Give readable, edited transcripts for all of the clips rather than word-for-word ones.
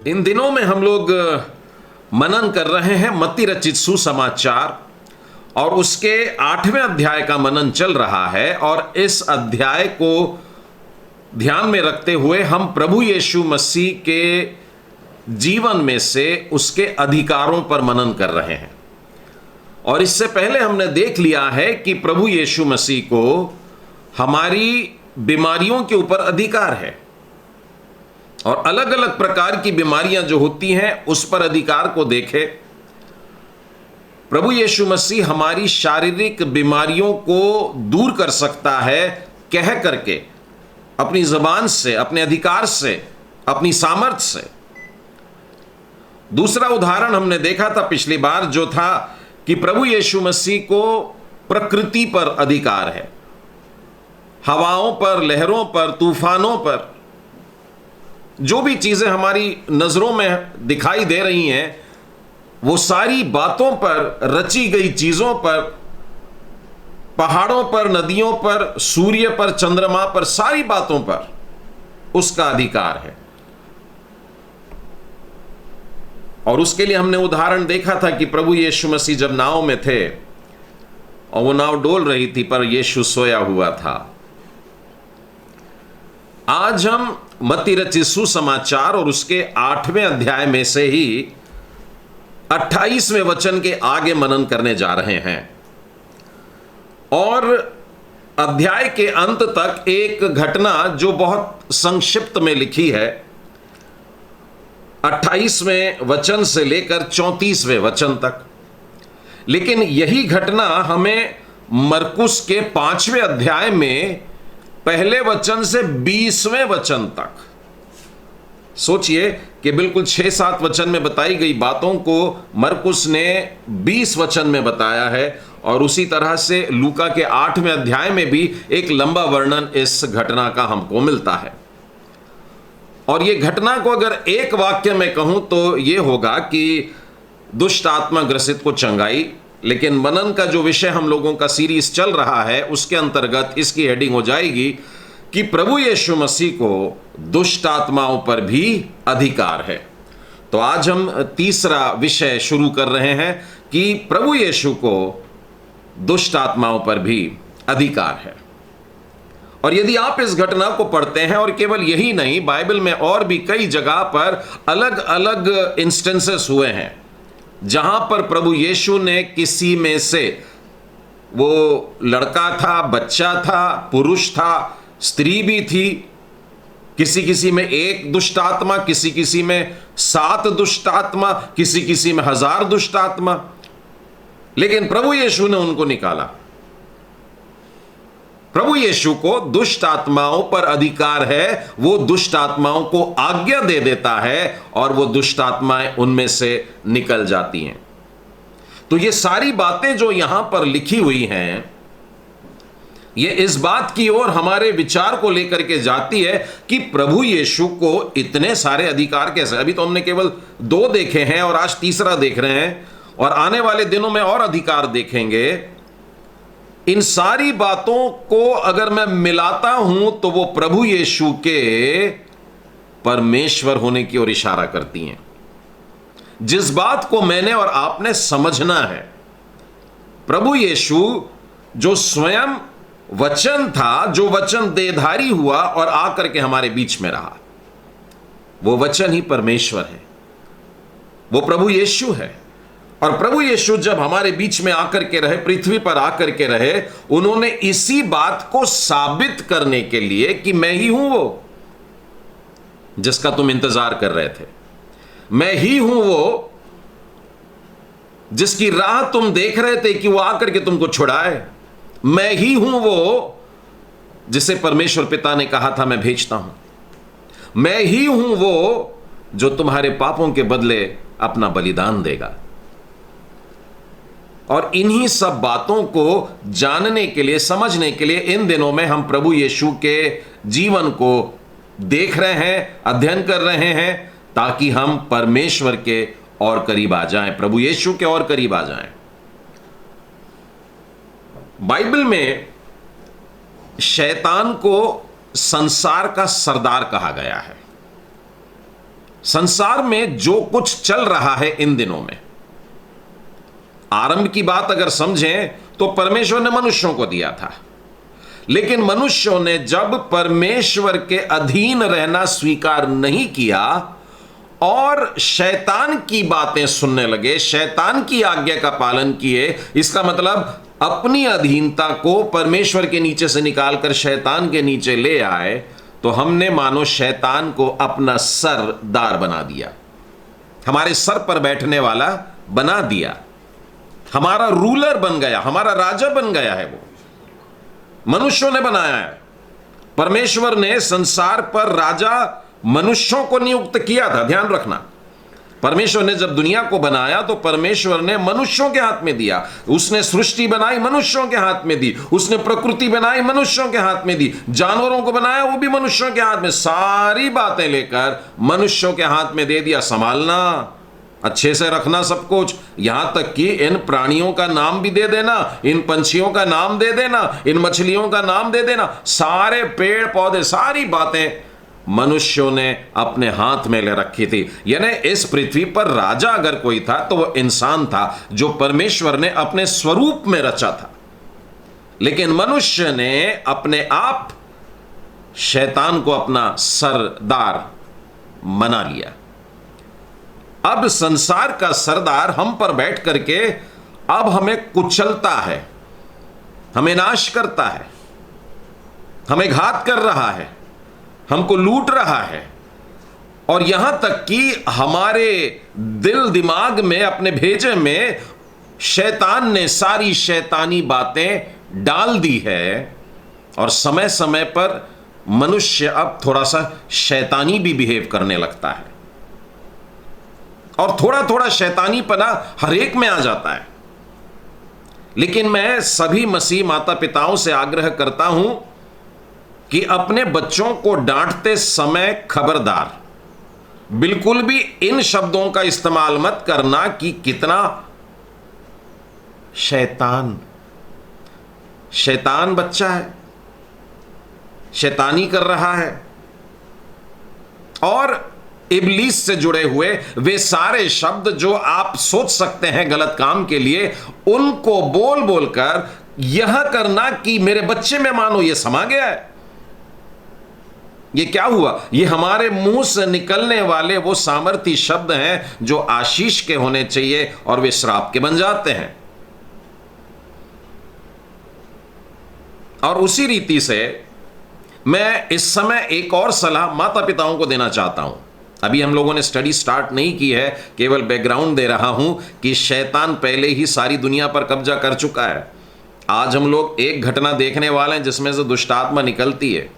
इन दिनों में हम लोग मनन कर रहे हैं मत्ती रचित सुसमाचार और उसके 8वें अध्याय का मनन चल रहा है। और इस अध्याय को ध्यान में रखते हुए हम प्रभु यीशु मसीह के जीवन में से उसके अधिकारों पर मनन कर रहे हैं। और इससे पहले हमने देख लिया है कि प्रभु यीशु मसीह को हमारी बीमारियों के ऊपर अधिकार है और अलग अलग प्रकार की बीमारियां जो होती हैं उस पर अधिकार को देखे। प्रभु यीशु मसीह हमारी शारीरिक बीमारियों को दूर कर सकता है कह करके, अपनी जबान से, अपने अधिकार से, अपनी सामर्थ्य से। दूसरा उदाहरण हमने देखा था पिछली बार, जो था कि प्रभु यीशु मसीह को प्रकृति पर अधिकार है, हवाओं पर, लहरों पर, तूफानों पर, जो भी चीजें हमारी नजरों में दिखाई दे रही हैं वो सारी बातों पर, रची गई चीजों पर, पहाड़ों पर, नदियों पर, सूर्य पर, चंद्रमा पर, सारी बातों पर उसका अधिकार है। और उसके लिए हमने उदाहरण देखा था कि प्रभु यीशु मसीह जब नाव में थे और वो नाव डोल रही थी पर यीशु सोया हुआ था। आज हम मत्ती रचित सुसमाचार और उसके 8वें अध्याय में से ही 28वें वचन के आगे मनन करने जा रहे हैं। और अध्याय के अंत तक एक घटना जो बहुत संक्षिप्त में लिखी है, 28वें वचन से लेकर 34वें वचन तक। लेकिन यही घटना हमें मरकुस के 5वें अध्याय में पहले वचन से 20वें वचन तक, सोचिए कि बिल्कुल 6-7 वचन में बताई गई बातों को मरकुस ने 20 वचन में बताया है। और उसी तरह से लूका के 8वें अध्याय में भी एक लंबा वर्णन इस घटना का हमको मिलता है। और ये घटना को अगर एक वाक्य में कहूं तो ये होगा कि दुष्ट आत्मा ग्रसित को चंगाई। लेकिन मनन का जो विषय हम लोगों का सीरीज चल रहा है उसके अंतर्गत इसकी हेडिंग हो जाएगी कि प्रभु यीशु मसीह को दुष्ट आत्माओं पर भी अधिकार है। तो आज हम तीसरा विषय शुरू कर रहे हैं कि प्रभु यीशु को दुष्ट आत्माओं पर भी अधिकार है। और यदि आप इस घटना को पढ़ते हैं, और केवल यही नहीं, बाइबल में और भी कई जगह पर अलग अलग इंस्टेंसेस हुए हैं जहां पर प्रभु यीशु ने किसी में से, वो लड़का था, बच्चा था, पुरुष था, स्त्री भी थी, किसी किसी में एक दुष्ट आत्मा, किसी किसी में 7 दुष्ट आत्मा, किसी किसी में 1000 दुष्ट आत्मा, लेकिन प्रभु यीशु ने उनको निकाला। प्रभु यीशु को दुष्ट आत्माओं पर अधिकार है। वो दुष्ट आत्माओं को आज्ञा दे देता है और वो दुष्ट आत्माएं उनमें से निकल जाती हैं। तो ये सारी बातें जो यहां पर लिखी हुई हैं, ये इस बात की ओर हमारे विचार को लेकर के जाती है कि प्रभु यीशु को इतने सारे अधिकार कैसे। अभी तो हमने केवल 2 देखे हैं और आज तीसरा देख रहे हैं और आने वाले दिनों में और अधिकार देखेंगे। इन सारी बातों को अगर मैं मिलाता हूं तो वो प्रभु यीशु के परमेश्वर होने की ओर इशारा करती हैं। जिस बात को मैंने और आपने समझना है, प्रभु यीशु जो स्वयं वचन था, जो वचन देहधारी हुआ और आकर के हमारे बीच में रहा, वो वचन ही परमेश्वर है, वो प्रभु यीशु है। और प्रभु यीशु जब हमारे बीच में आकर के रहे, पृथ्वी पर आकर के रहे, उन्होंने इसी बात को साबित करने के लिए कि मैं ही हूं वो जिसका तुम इंतजार कर रहे थे, मैं ही हूं वो जिसकी राह तुम देख रहे थे कि वो आकर के तुमको छुड़ाए, मैं ही हूं वो जिसे परमेश्वर पिता ने कहा था मैं भेजता हूं, मैं ही हूं वो जो तुम्हारे पापों के बदले अपना बलिदान देगा। और इन्हीं सब बातों को जानने के लिए, समझने के लिए इन दिनों में हम प्रभु यीशु के जीवन को देख रहे हैं, अध्ययन कर रहे हैं, ताकि हम परमेश्वर के और करीब आ जाएं, प्रभु यीशु के और करीब आ जाएं। बाइबल में शैतान को संसार का सरदार कहा गया है। संसार में जो कुछ चल रहा है इन दिनों में, आरंभ की बात अगर समझें तो परमेश्वर ने मनुष्यों को दिया था, लेकिन मनुष्यों ने जब परमेश्वर के अधीन रहना स्वीकार नहीं किया और शैतान की बातें सुनने लगे, शैतान की आज्ञा का पालन किए, इसका मतलब अपनी अधीनता को परमेश्वर के नीचे से निकालकर शैतान के नीचे ले आए, तो हमने मानो शैतान को अपना सरदार बना दिया, हमारे सर पर बैठने वाला बना दिया, हमारा रूलर बन गया, हमारा राजा बन गया है। वो मनुष्यों ने बनाया है। परमेश्वर ने संसार पर राजा मनुष्यों को नियुक्त किया था। ध्यान रखना, परमेश्वर ने जब दुनिया को बनाया तो परमेश्वर ने मनुष्यों के हाथ में दिया। उसने सृष्टि बनाई, मनुष्यों के हाथ में दी। उसने प्रकृति बनाई, मनुष्यों के हाथ में दी। जानवरों को बनाया, वो भी मनुष्यों के हाथ में। सारी बातें लेकर मनुष्यों के हाथ में दे दिया। संभालना, अच्छे से रखना सब कुछ, यहां तक कि इन प्राणियों का नाम भी दे देना, इन पंछियों का नाम दे देना, इन मछलियों का नाम दे देना। सारे पेड़ पौधे, सारी बातें मनुष्यों ने अपने हाथ में ले रखी थी। यानी इस पृथ्वी पर राजा अगर कोई था तो वह इंसान था, जो परमेश्वर ने अपने स्वरूप में रचा था। लेकिन मनुष्य ने अपने आप शैतान को अपना सरदार बना लिया। अब संसार का सरदार हम पर बैठ करके अब हमें कुचलता है, हमें नाश करता है, हमें घात कर रहा है, हमको लूट रहा है, और यहां तक कि हमारे दिल दिमाग में, अपने भेजे में शैतान ने सारी शैतानी बातें डाल दी है। और समय समय पर मनुष्य अब थोड़ा सा शैतानी भी बिहेव करने लगता है, और थोड़ा थोड़ा शैतानीपना हर एक में आ जाता है। लेकिन मैं सभी मसीह माता पिताओं से आग्रह करता हूं कि अपने बच्चों को डांटते समय खबरदार, बिल्कुल भी इन शब्दों का इस्तेमाल मत करना कि कितना शैतान बच्चा है, शैतानी कर रहा है। और इब्लीस से जुड़े हुए वे सारे शब्द जो आप सोच सकते हैं गलत काम के लिए, उनको बोल बोलकर यह करना कि मेरे बच्चे में मानो ये समा गया है। ये क्या हुआ? ये हमारे मुंह से निकलने वाले वो सामर्थी शब्द हैं जो आशीष के होने चाहिए, और वे श्राप के बन जाते हैं। और उसी रीति से मैं इस समय एक और सलाह माता पिताओं को देना चाहता हूं। अभी हम लोगों ने स्टडी स्टार्ट नहीं की है, केवल बैकग्राउंड दे रहा हूं कि शैतान पहले ही सारी दुनिया पर कब्जा कर चुका है। आज हम लोग एक घटना देखने वाले हैं जिसमें से दुष्ट आत्मा निकलती है,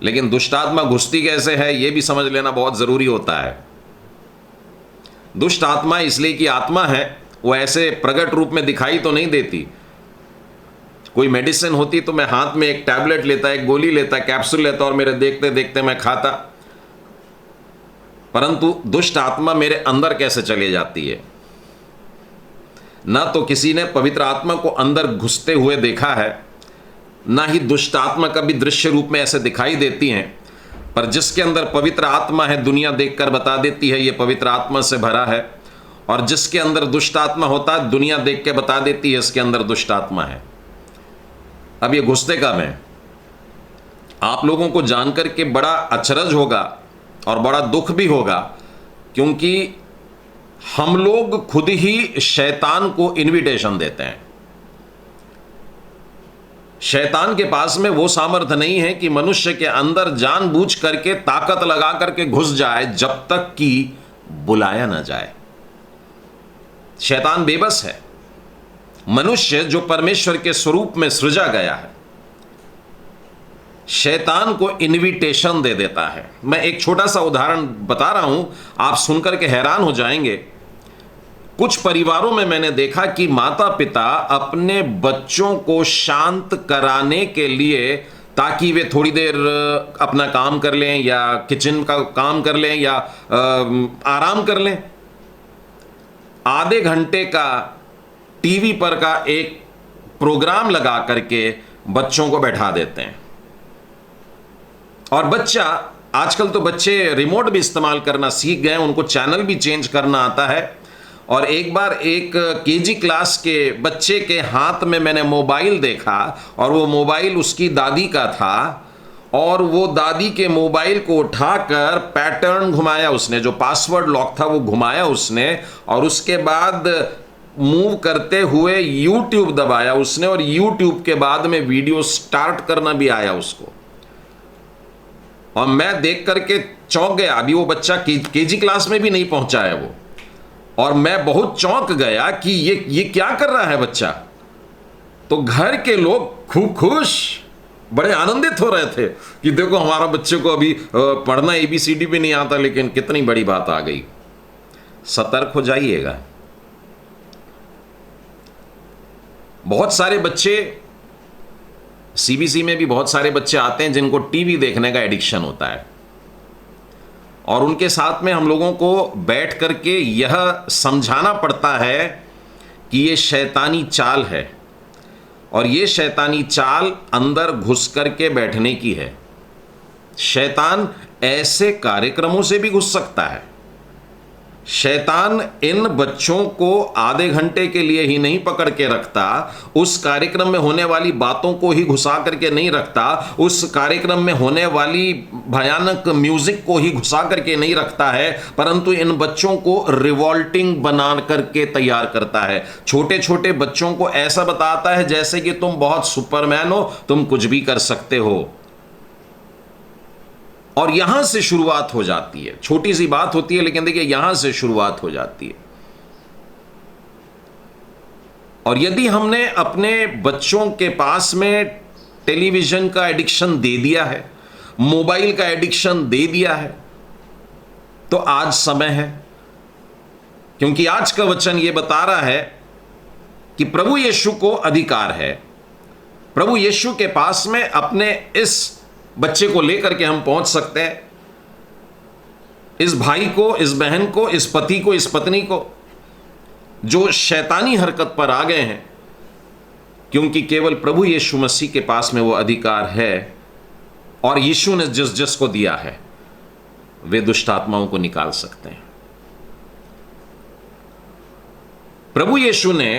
लेकिन दुष्ट आत्मा घुसती कैसे है यह भी समझ लेना बहुत जरूरी होता है। दुष्ट आत्मा इसलिए कि आत्मा है, वो ऐसे प्रकट रूप में दिखाई तो नहीं देती। कोई मेडिसिन होती तो मैं हाथ में एक टैबलेट लेता, एक गोली लेता, कैप्सूल लेता और मेरे देखते देखते मैं खाता, परंतु दुष्ट आत्मा मेरे अंदर कैसे चली जाती है? ना तो किसी ने पवित्र आत्मा को अंदर घुसते हुए देखा है, ना ही दुष्ट आत्मा कभी दृश्य रूप में ऐसे दिखाई देती हैं। पर जिसके अंदर पवित्र आत्मा है, दुनिया देखकर बता देती है ये पवित्र आत्मा से भरा है, और जिसके अंदर दुष्ट आत्मा होता है, दुनिया देख के बता देती है इसके अंदर दुष्ट आत्मा है। अब ये घुसते कब है? आप लोगों को जानकर के बड़ा अचरज होगा और बड़ा दुख भी होगा, क्योंकि हम लोग खुद ही शैतान को इनविटेशन देते हैं। शैतान के पास में वो सामर्थ्य नहीं है कि मनुष्य के अंदर जानबूझ करके ताकत लगा करके घुस जाए जब तक कि बुलाया ना जाए। शैतान बेबस है। मनुष्य जो परमेश्वर के स्वरूप में सृजा गया है, शैतान को इनविटेशन दे देता है। मैं एक छोटा सा उदाहरण बता रहा हूं, आप सुनकर के हैरान हो जाएंगे। कुछ परिवारों में मैंने देखा कि माता पिता अपने बच्चों को शांत कराने के लिए, ताकि वे थोड़ी देर अपना काम कर लें या किचन का काम कर लें या आराम कर लें, आधे घंटे का टीवी पर का एक प्रोग्राम लगा करके बच्चों को बैठा देते हैं। और बच्चा आजकल तो बच्चे रिमोट भी इस्तेमाल करना सीख गए, उनको चैनल भी चेंज करना आता है। और एक बार एक केजी क्लास के बच्चे के हाथ में मैंने मोबाइल देखा, और वो मोबाइल उसकी दादी का था, और वो दादी के मोबाइल को उठाकर पैटर्न घुमाया उसने, जो पासवर्ड लॉक था वो घुमाया उसने, और उसके बाद मूव करते हुए YouTube दबाया उसने, और YouTube के बाद में वीडियो स्टार्ट करना भी आया उसको। और मैं देख करके चौंक गया। अभी वो बच्चा केजी क्लास में भी नहीं पहुंचा है वो, और मैं बहुत चौंक गया कि ये क्या कर रहा है बच्चा। तो घर के लोग खूब खुश, बड़े आनंदित हो रहे थे कि देखो हमारा बच्चे को अभी पढ़ना ABCD भी नहीं आता, लेकिन कितनी बड़ी बात आ गई। सतर्क हो जाइएगा। बहुत सारे बच्चे, CBC में भी बहुत सारे बच्चे आते हैं जिनको टीवी देखने का एडिक्शन होता है, और उनके साथ में हम लोगों को बैठ करके यह समझाना पड़ता है कि ये शैतानी चाल है, और ये शैतानी चाल अंदर घुस करके बैठने की है। शैतान ऐसे कार्यक्रमों से भी घुस सकता है। शैतान इन बच्चों को आधे घंटे के लिए ही नहीं पकड़ के रखता, उस कार्यक्रम में होने वाली बातों को ही घुसा करके नहीं रखता, उस कार्यक्रम में होने वाली भयानक म्यूजिक को ही घुसा करके नहीं रखता है, परंतु इन बच्चों को रिवॉल्टिंग बना करके तैयार करता है। छोटे छोटे बच्चों को ऐसा बताता है जैसे कि तुम बहुत सुपरमैन हो, तुम कुछ भी कर सकते हो। और यहां से शुरुआत हो जाती है। छोटी सी बात होती है, लेकिन देखिए यहां से शुरुआत हो जाती है। और यदि हमने अपने बच्चों के पास में टेलीविजन का एडिक्शन दे दिया है, मोबाइल का एडिक्शन दे दिया है, तो आज समय है, क्योंकि आज का वचन यह बता रहा है कि प्रभु यीशु को अधिकार है। प्रभु यीशु के पास में अपने इस बच्चे को लेकर के हम पहुंच सकते हैं, इस भाई को, इस बहन को, इस पति को, इस पत्नी को, जो शैतानी हरकत पर आ गए हैं, क्योंकि केवल प्रभु यीशु मसीह के पास में वो अधिकार है, और यीशु ने जिस जिसको दिया है वे दुष्ट आत्माओं को निकाल सकते हैं। प्रभु यीशु ने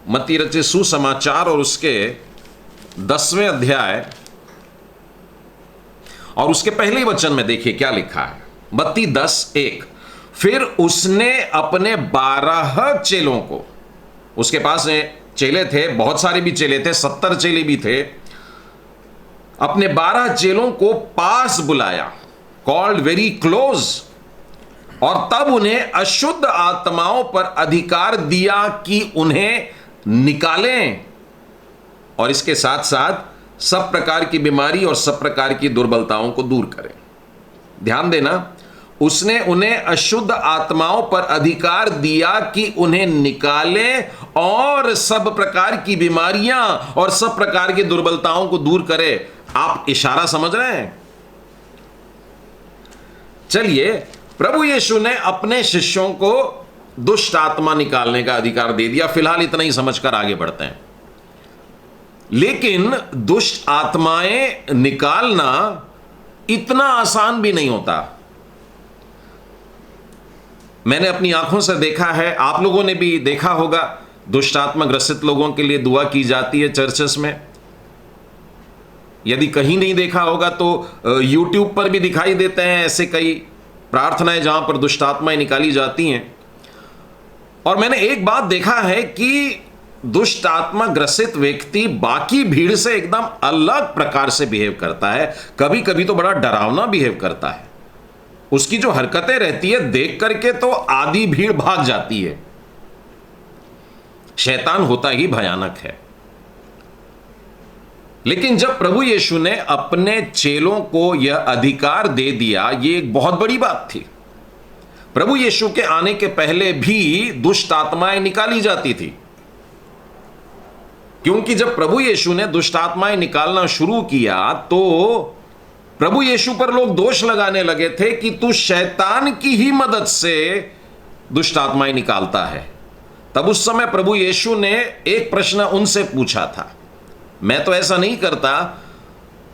मत्ती रचित सुसमाचार और उसके 10वें अध्याय और उसके पहले वचन में देखिए क्या लिखा है। मत्ती 10:1, फिर उसने अपने 12 चेलों को, उसके पास चेले थे, बहुत सारे भी चेले थे, 70 चेले भी थे, अपने 12 चेलों को पास बुलाया, कॉल्ड वेरी क्लोज, और तब उन्हें अशुद्ध आत्माओं पर अधिकार दिया कि उन्हें निकालें, और इसके साथ साथ सब प्रकार की बीमारी और सब प्रकार की दुर्बलताओं को दूर करें। ध्यान देना, उसने उन्हें अशुद्ध आत्माओं पर अधिकार दिया कि उन्हें निकालें और सब प्रकार की बीमारियां और सब प्रकार की दुर्बलताओं को दूर करे। आप इशारा समझ रहे हैं? चलिए, प्रभु यीशु ने अपने शिष्यों को दुष्ट आत्मा निकालने का अधिकार दे दिया। फिलहाल इतना ही समझकर आगे बढ़ते हैं। लेकिन दुष्ट आत्माएं निकालना इतना आसान भी नहीं होता। मैंने अपनी आंखों से देखा है, आप लोगों ने भी देखा होगा, दुष्ट आत्मा ग्रसित लोगों के लिए दुआ की जाती है चर्चेस में। यदि कहीं नहीं देखा होगा तो YouTube पर भी दिखाई देते हैं ऐसे कई प्रार्थनाएं जहां पर दुष्ट आत्माएं निकाली जाती हैं। और मैंने एक बात देखा है कि दुष्ट आत्मा ग्रसित व्यक्ति बाकी भीड़ से एकदम अलग प्रकार से बिहेव करता है। कभी कभी तो बड़ा डरावना बिहेव करता है। उसकी जो हरकतें रहती है देख करके तो आधी भीड़ भाग जाती है। शैतान होता ही भयानक है। लेकिन जब प्रभु यीशु ने अपने चेलों को यह अधिकार दे दिया, यह एक बहुत बड़ी बात थी। प्रभु यीशु के आने के पहले भी दुष्ट आत्माएं निकाली जाती थी, क्योंकि जब प्रभु यीशु ने दुष्ट आत्माएं निकालना शुरू किया तो प्रभु यीशु पर लोग दोष लगाने लगे थे कि तू शैतान की ही मदद से दुष्ट आत्माएं निकालता है। तब उस समय प्रभु यीशु ने एक प्रश्न उनसे पूछा था, मैं तो ऐसा नहीं करता,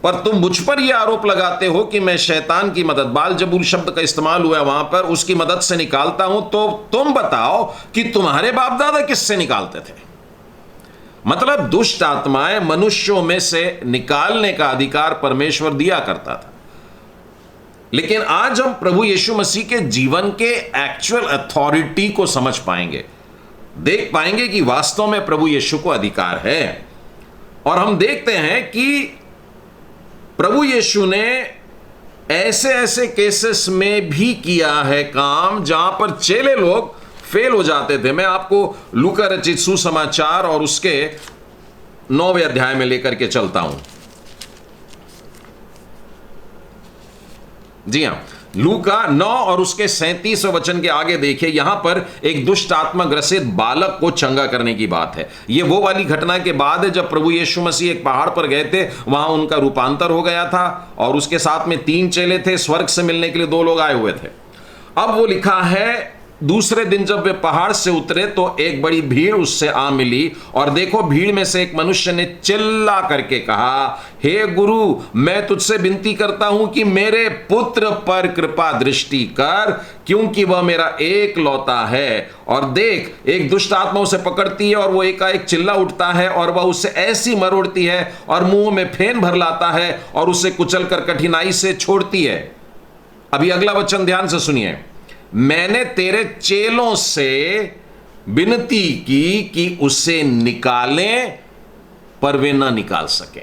पर तुम मुझ पर यह आरोप लगाते हो कि मैं शैतान की मदद, बालजबूल शब्द का इस्तेमाल हुआ वहां पर, उसकी मदद से निकालता हूं। तो तुम बताओ कि तुम्हारे बाप दादा किससे निकालते थे? मतलब दुष्ट आत्माएं मनुष्यों में से निकालने का अधिकार परमेश्वर दिया करता था। लेकिन आज हम प्रभु यीशु मसीह के जीवन के एक्चुअल अथॉरिटी को समझ पाएंगे, देख पाएंगे कि वास्तव में प्रभु यीशु को अधिकार है। और हम देखते हैं कि प्रभु यीशु ने ऐसे ऐसे केसेस में भी किया है काम जहां पर चेले लोग फेल हो जाते थे। मैं आपको लूका रचित सुसमाचार और उसके 9वें अध्याय में लेकर के चलता हूं। जी हां, लूका 9 और उसके 37वें वचन के आगे देखिए, यहां पर एक दुष्ट आत्मा ग्रसित बालक को चंगा करने की बात है। यह वो वाली घटना के बाद है जब प्रभु यीशु मसीह एक पहाड़ पर गए थे, वहां उनका रूपांतर हो गया था और उसके साथ में 3 चेले थे, स्वर्ग से मिलने के लिए 2 लोग आए हुए थे। अब वो लिखा है, दूसरे दिन जब वे पहाड़ से उतरे तो एक बड़ी भीड़ उससे आ मिली, और देखो भीड़ में से एक मनुष्य ने चिल्ला करके कहा, हे गुरु, मैं तुझसे विनती करता हूं कि मेरे पुत्र पर कृपा दृष्टि कर, क्योंकि वह मेरा एक लौता है। और देख, एक दुष्ट आत्मा उसे पकड़ती है और वो एकाएक चिल्ला उठता है और वह उसे ऐसी मरोड़ती है और मुंह में फेन भर लाता है और उसे कुचल कर कठिनाई से छोड़ती है। अभी अगला वचन ध्यान से सुनिए, मैंने तेरे चेलों से विनती की कि उसे निकालें, पर वे ना निकाल सके।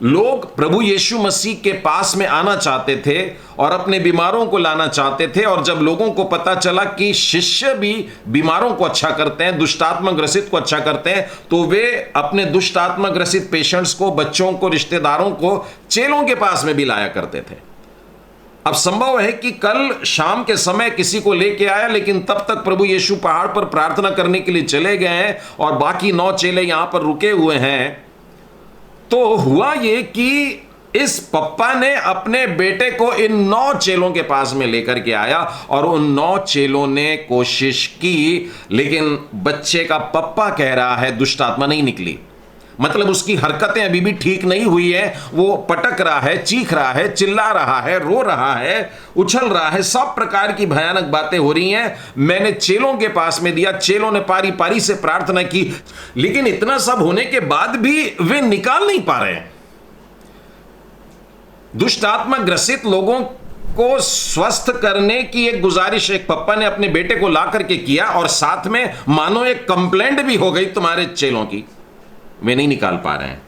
लोग प्रभु यीशु मसीह के पास में आना चाहते थे और अपने बीमारों को लाना चाहते थे, और जब लोगों को पता चला कि शिष्य भी बीमारों को अच्छा करते हैं, दुष्टात्मा ग्रसित को अच्छा करते हैं, तो वे अपने दुष्टात्मा ग्रसित पेशेंट्स को, बच्चों को, रिश्तेदारों को चेलों के पास में भी लाया करते थे। अब संभव है कि कल शाम के समय किसी को लेके आया, लेकिन तब तक प्रभु यीशु पहाड़ पर प्रार्थना करने के लिए चले गए हैं और बाकी 9 चेले यहां पर रुके हुए हैं। तो हुआ ये कि इस पप्पा ने अपने बेटे को इन 9 चेलों के पास में लेकर के आया और उन 9 चेलों ने कोशिश की, लेकिन बच्चे का पप्पा कह रहा है दुष्ट आत्मा नहीं निकली। मतलब उसकी हरकतें अभी भी ठीक नहीं हुई है, वो पटक रहा है, चीख रहा है, चिल्ला रहा है, रो रहा है, उछल रहा है, सब प्रकार की भयानक बातें हो रही हैं। मैंने चेलों के पास में दिया, चेलों ने पारी पारी से प्रार्थना की, लेकिन इतना सब होने के बाद भी वे निकाल नहीं पा रहे हैं। दुष्ट आत्मा ग्रसित लोगों को स्वस्थ करने की एक गुजारिश एक पप्पा ने अपने बेटे को ला करके किया, और साथ में मानो एक कंप्लेंट भी हो गई तुम्हारे चेलों की, वे नहीं निकाल पा रहे हैं।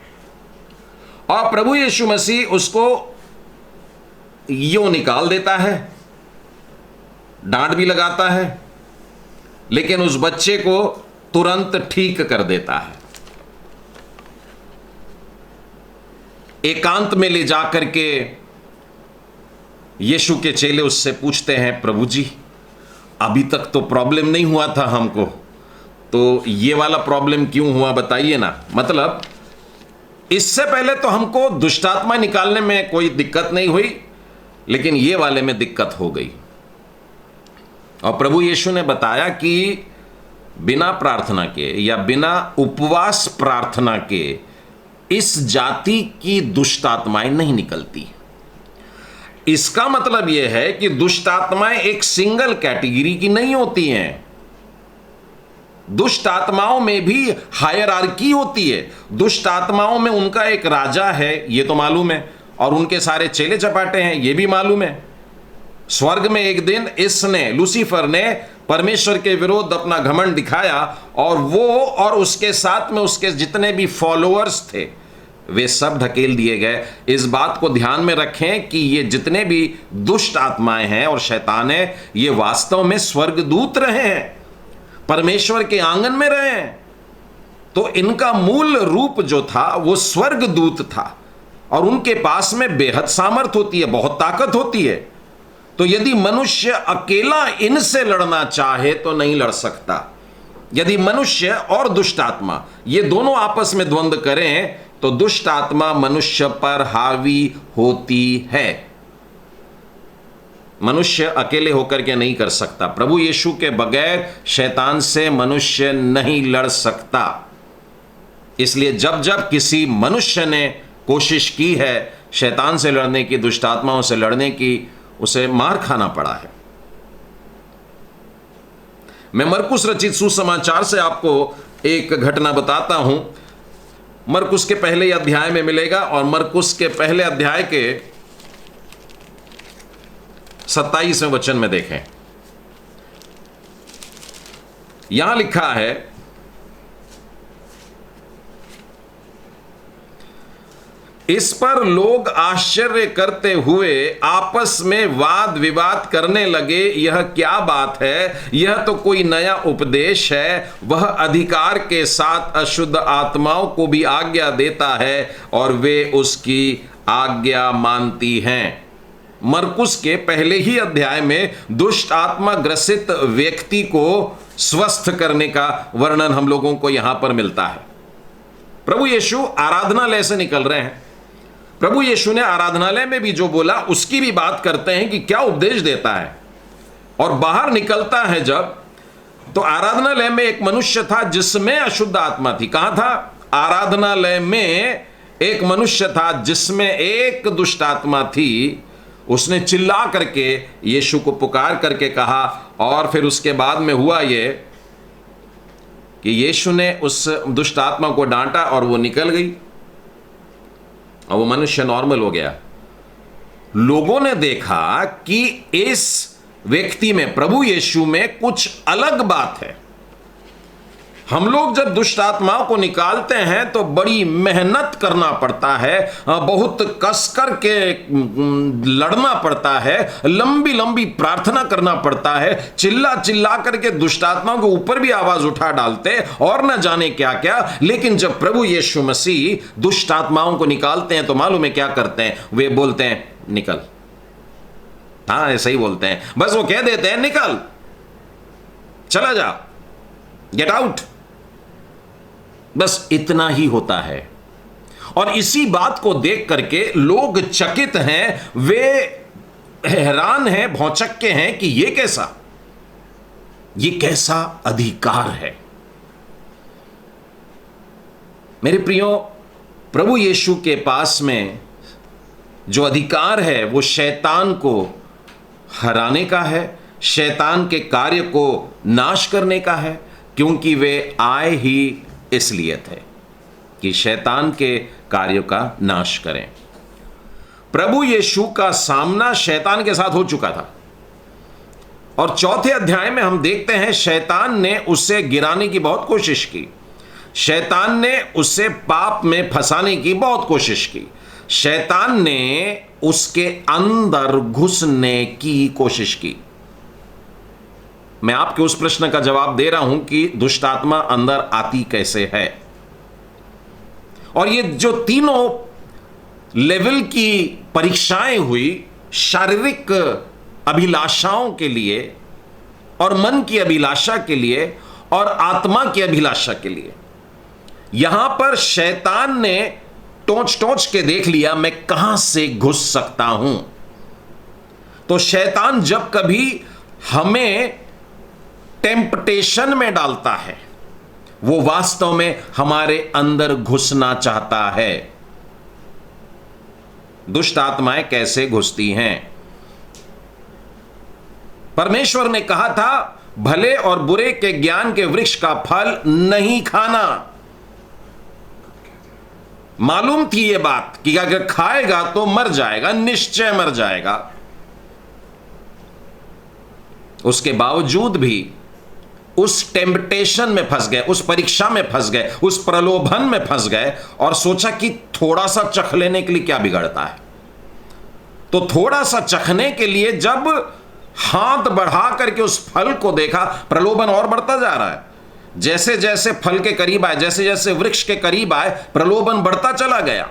और प्रभु यीशु मसीह उसको यूं निकाल देता है, डांट भी लगाता है, लेकिन उस बच्चे को तुरंत ठीक कर देता है। एकांत में ले जाकर के यीशु के चेले उससे पूछते हैं, प्रभु जी, अभी तक तो प्रॉब्लम नहीं हुआ था हमको, तो ये वाला प्रॉब्लम क्यों हुआ बताइए ना। मतलब इससे पहले तो हमको दुष्टात्मा निकालने में कोई दिक्कत नहीं हुई, लेकिन ये वाले में दिक्कत हो गई। और प्रभु यीशु ने बताया कि बिना प्रार्थना के या बिना उपवास प्रार्थना के इस जाति की दुष्टात्माएं नहीं निकलती। इसका मतलब यह है कि दुष्टात्माएं एक सिंगल कैटेगरी की नहीं होती हैं। दुष्ट आत्माओं में भी हायरार्की होती है। दुष्ट आत्माओं में उनका एक राजा है, ये तो मालूम है, और उनके सारे चेले चपाटे हैं, ये भी मालूम है। स्वर्ग में एक दिन इसने, लूसीफर ने परमेश्वर के विरुद्ध अपना घमंड दिखाया, और वो और उसके साथ में उसके जितने भी फॉलोअर्स थे वे सब ढकेल दिए गए। इस बात को ध्यान में रखें कि ये जितने भी दुष्ट आत्माएं हैं और शैतान हैं, ये वास्तव में स्वर्गदूत रहे हैं, परमेश्वर के आंगन में रहे हैं। तो इनका मूल रूप जो था वो स्वर्गदूत था, और उनके पास में बेहद सामर्थ होती है, बहुत ताकत होती है। तो यदि मनुष्य अकेला इनसे लड़ना चाहे तो नहीं लड़ सकता। यदि मनुष्य और दुष्ट आत्मा ये दोनों आपस में द्वंद्व करें तो दुष्ट आत्मा मनुष्य पर हावी होती है। मनुष्य अकेले होकर के नहीं कर सकता। प्रभु यीशु के बगैर शैतान से मनुष्य नहीं लड़ सकता। इसलिए जब जब किसी मनुष्य ने कोशिश की है शैतान से लड़ने की, दुष्ट आत्माओं से लड़ने की, उसे मार खाना पड़ा है। मैं मरकुस रचित सुसमाचार से आपको एक घटना बताता हूं। मरकुस के पहले अध्याय में मिलेगा और मरकुस के पहले अध्याय के 27वें वचन में देखें। यहां लिखा है, इस पर लोग आश्चर्य करते हुए आपस में वाद विवाद करने लगे, यह क्या बात है? यह तो कोई नया उपदेश है। वह अधिकार के साथ अशुद्ध आत्माओं को भी आज्ञा देता है और वे उसकी आज्ञा मानती हैं। मरकुस के पहले ही अध्याय में दुष्ट आत्मा ग्रसित व्यक्ति को स्वस्थ करने का वर्णन हम लोगों को यहां पर मिलता है। प्रभु यीशु आराधनालय से निकल रहे हैं। प्रभु यीशु ने आराधनालय में भी जो बोला उसकी भी बात करते हैं कि क्या उपदेश देता है। और बाहर निकलता है जब, तो आराधनालय में एक मनुष्य था जिसमें अशुद्ध आत्मा थी। कहां था? आराधनालय में एक मनुष्य था जिसमें एक दुष्ट आत्मा थी। उसने चिल्ला करके यीशु को पुकार करके कहा, और फिर उसके बाद में हुआ ये कि यीशु ने उस दुष्ट आत्मा को डांटा और वो निकल गई और वो मनुष्य नॉर्मल हो गया। लोगों ने देखा कि इस व्यक्ति में, प्रभु यीशु में कुछ अलग बात है। हम लोग जब दुष्ट आत्माओं को निकालते हैं तो बड़ी मेहनत करना पड़ता है, बहुत कस कर के लड़ना पड़ता है, लंबी लंबी प्रार्थना करना पड़ता है, चिल्ला चिल्ला करके दुष्ट आत्माओं के ऊपर भी आवाज उठा डालते और न जाने क्या क्या। लेकिन जब प्रभु यीशु मसीह दुष्ट आत्माओं को निकालते हैं तो मालूम है क्या करते हैं? वे बोलते हैं निकल। हाँ, ऐसा ही बोलते हैं। बस वो कह देते हैं निकल, चला जा, गेट आउट। बस इतना ही होता है। और इसी बात को देख करके लोग चकित हैं, वे हैरान हैं, भौचक्के हैं कि ये कैसा अधिकार है। मेरे प्रियो, प्रभु यीशु के पास में जो अधिकार है वो शैतान को हराने का है, शैतान के कार्य को नाश करने का है, क्योंकि वे आए ही इसलिए थे कि शैतान के कार्यों का नाश करें। प्रभु यीशु का सामना शैतान के साथ हो चुका था और चौथे अध्याय में हम देखते हैं शैतान ने उसे गिराने की बहुत कोशिश की, शैतान ने उसे पाप में फंसाने की बहुत कोशिश की, शैतान ने उसके अंदर घुसने की कोशिश की। मैं आपके उस प्रश्न का जवाब दे रहा हूं कि दुष्ट आत्मा अंदर आती कैसे है। और ये जो तीनों लेवल की परीक्षाएं हुई, शारीरिक अभिलाषाओं के लिए और मन की अभिलाषा के लिए और आत्मा की अभिलाषा के लिए, यहां पर शैतान ने टोंच टोंच के देख लिया मैं कहां से घुस सकता हूं। तो शैतान जब कभी हमें टेम्पटेशन में डालता है, वो वास्तव में हमारे अंदर घुसना चाहता है। दुष्ट आत्माएं कैसे घुसती हैं? परमेश्वर ने कहा था भले और बुरे के ज्ञान के वृक्ष का फल नहीं खाना। मालूम थी ये बात कि अगर खाएगा तो मर जाएगा, निश्चय मर जाएगा। उसके बावजूद भी उस टेम्पटेशन में फंस गए, उस परीक्षा में फंस गए, उस प्रलोभन में फंस गए और सोचा कि थोड़ा सा चख लेने के लिए क्या बिगड़ता है। तो थोड़ा सा चखने के लिए जब हाथ बढ़ा करके उस फल को देखा, प्रलोभन और बढ़ता जा रहा है। जैसे जैसे फल के करीब आए, जैसे जैसे वृक्ष के करीब आए, प्रलोभन बढ़ता चला गया।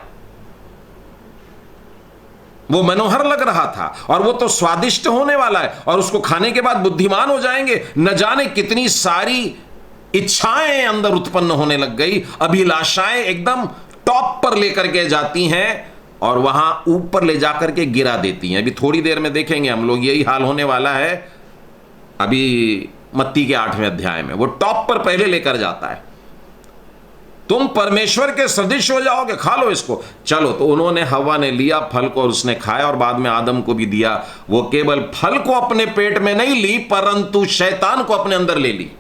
वो मनोहर लग रहा था और वो तो स्वादिष्ट होने वाला है और उसको खाने के बाद बुद्धिमान हो जाएंगे। न जाने कितनी सारी इच्छाएं अंदर उत्पन्न होने लग गई, अभिलाषाएं एकदम टॉप पर लेकर के जाती हैं और वहां ऊपर ले जाकर के गिरा देती हैं। अभी थोड़ी देर में देखेंगे हम लोग, यही हाल होने वाला है। अभी मत्ती के 8वें अध्याय में वो टॉप पर पहले लेकर जाता है तुम परमेश्वर के सदृश हो जाओगे, खा लो इसको। चलो, तो उन्होंने, हवा ने लिया फल को और उसने खाया और बाद में आदम को भी दिया। वो केवल फल को अपने पेट में नहीं ली, परंतु शैतान को अपने अंदर ले ली।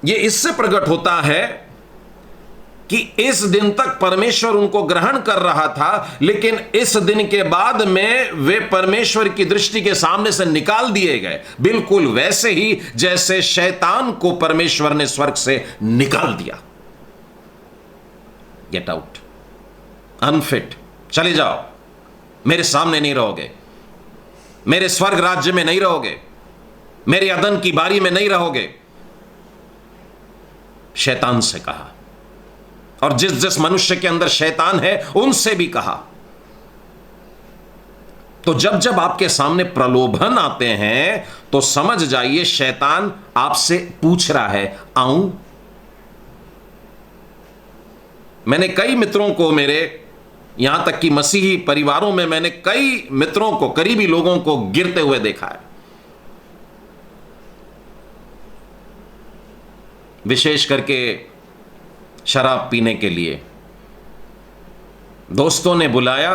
ये इससे प्रकट होता है कि इस दिन तक परमेश्वर उनको ग्रहण कर रहा था, लेकिन इस दिन के बाद में वे परमेश्वर की दृष्टि के सामने से निकाल दिए गए, बिल्कुल वैसे ही जैसे शैतान को परमेश्वर ने स्वर्ग से निकाल दिया। गेट आउट, अनफिट, चले जाओ, मेरे सामने नहीं रहोगे, मेरे स्वर्ग राज्य में नहीं रहोगे, मेरे अदन की बारी में नहीं रहोगे, शैतान से कहा। और जिस जिस मनुष्य के अंदर शैतान है उनसे भी कहा। तो जब जब आपके सामने प्रलोभन आते हैं तो समझ जाइए शैतान आपसे पूछ रहा है, आऊं? मैंने कई मित्रों को, मेरे यहां तक कि मसीही परिवारों में मैंने कई मित्रों को, करीबी लोगों को गिरते हुए देखा है। विशेष करके शराब पीने के लिए दोस्तों ने बुलाया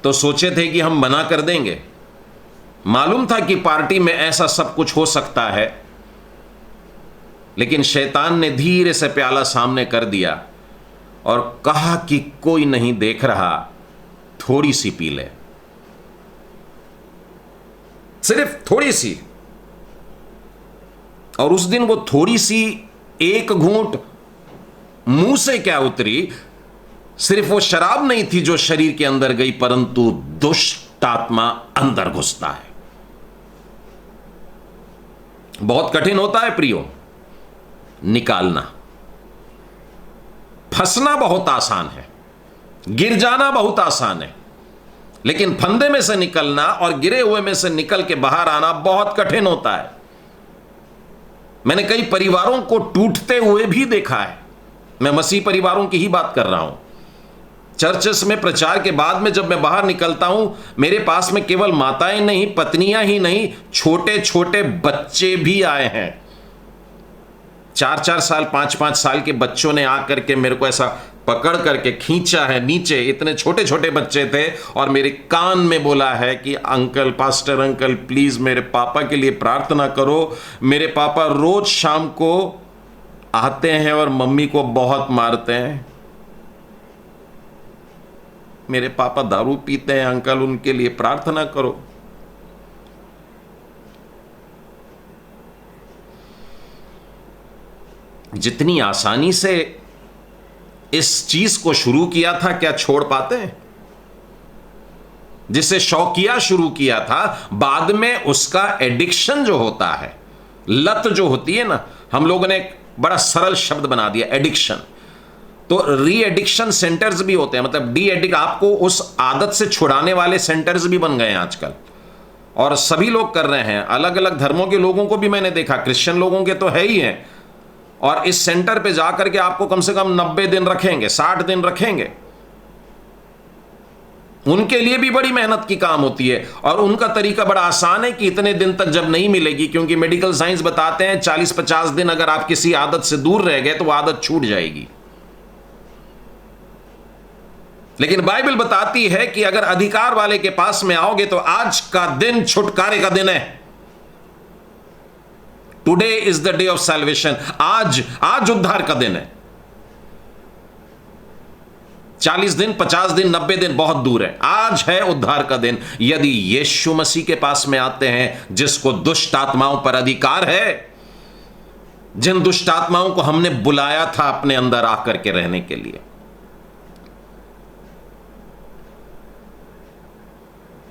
तो सोचे थे कि हम मना कर देंगे। मालूम था कि पार्टी में ऐसा सब कुछ हो सकता है, लेकिन शैतान ने धीरे से प्याला सामने कर दिया और कहा कि कोई नहीं देख रहा, थोड़ी सी पी ले, सिर्फ थोड़ी सी। और उस दिन वो थोड़ी सी एक घूंट मुंह से क्या उतरी, सिर्फ वो शराब नहीं थी जो शरीर के अंदर गई, परंतु दुष्ट आत्मा अंदर घुसता है। बहुत कठिन होता है प्रियो निकालना। फंसना बहुत आसान है, गिर जाना बहुत आसान है, लेकिन फंदे में से निकलना और गिरे हुए में से निकल के बाहर आना बहुत कठिन होता है। मैंने कई परिवारों को टूटते हुए भी देखा है। मैं मसीह परिवारों की ही बात कर रहा हूं। चर्चेस में प्रचार के बाद में जब मैं बाहर निकलता हूं, मेरे पास में केवल माताएं नहीं, पत्नियां ही नहीं, छोटे छोटे बच्चे भी आए हैं। 4-4 साल, 5-5 साल के बच्चों ने आकर के मेरे को ऐसा पकड़ करके खींचा है नीचे। इतने छोटे छोटे बच्चे थे और मेरे कान में बोला है कि अंकल, पास्टर अंकल, प्लीज मेरे पापा के लिए प्रार्थना करो। मेरे पापा रोज शाम को आते हैं और मम्मी को बहुत मारते हैं। मेरे पापा दारू पीते हैं अंकल, उनके लिए प्रार्थना करो। जितनी आसानी से इस चीज को शुरू किया था, क्या छोड़ पाते हैं? जिसे शौकिया शुरू किया था, बाद में उसका एडिक्शन जो होता है, लत जो होती है ना, हम लोगों ने एक बड़ा सरल शब्द बना दिया, एडिक्शन। तो री एडिक्शन सेंटर्स भी होते हैं, मतलब डी एडिक्ट, आपको उस आदत से छुड़ाने वाले सेंटर्स भी बन गए हैं आजकल, और सभी लोग कर रहे हैं। अलग अलग धर्मों के लोगों को भी मैंने देखा, क्रिश्चियन लोगों के तो है ही हैं, और इस सेंटर पे जाकर के आपको कम से कम 90 दिन रखेंगे, 60 दिन रखेंगे। उनके लिए भी बड़ी मेहनत की काम होती है, और उनका तरीका बड़ा आसान है कि इतने दिन तक जब नहीं मिलेगी, क्योंकि मेडिकल साइंस बताते हैं 40-50 दिन अगर आप किसी आदत से दूर रह गए तो वो आदत छूट जाएगी। लेकिन बाइबल बताती है कि अगर अधिकार वाले के पास में आओगे तो आज का दिन छुटकारे का दिन है। Today is the day of salvation. आज उद्धार का दिन है। 40 दिन, 50 दिन, 90 दिन बहुत दूर है, आज है उद्धार का दिन। यदि यीशु मसीह के पास में आते हैं, जिसको दुष्ट आत्माओं पर अधिकार है, जिन दुष्ट आत्माओं को हमने बुलाया था अपने अंदर आकर के रहने के लिए।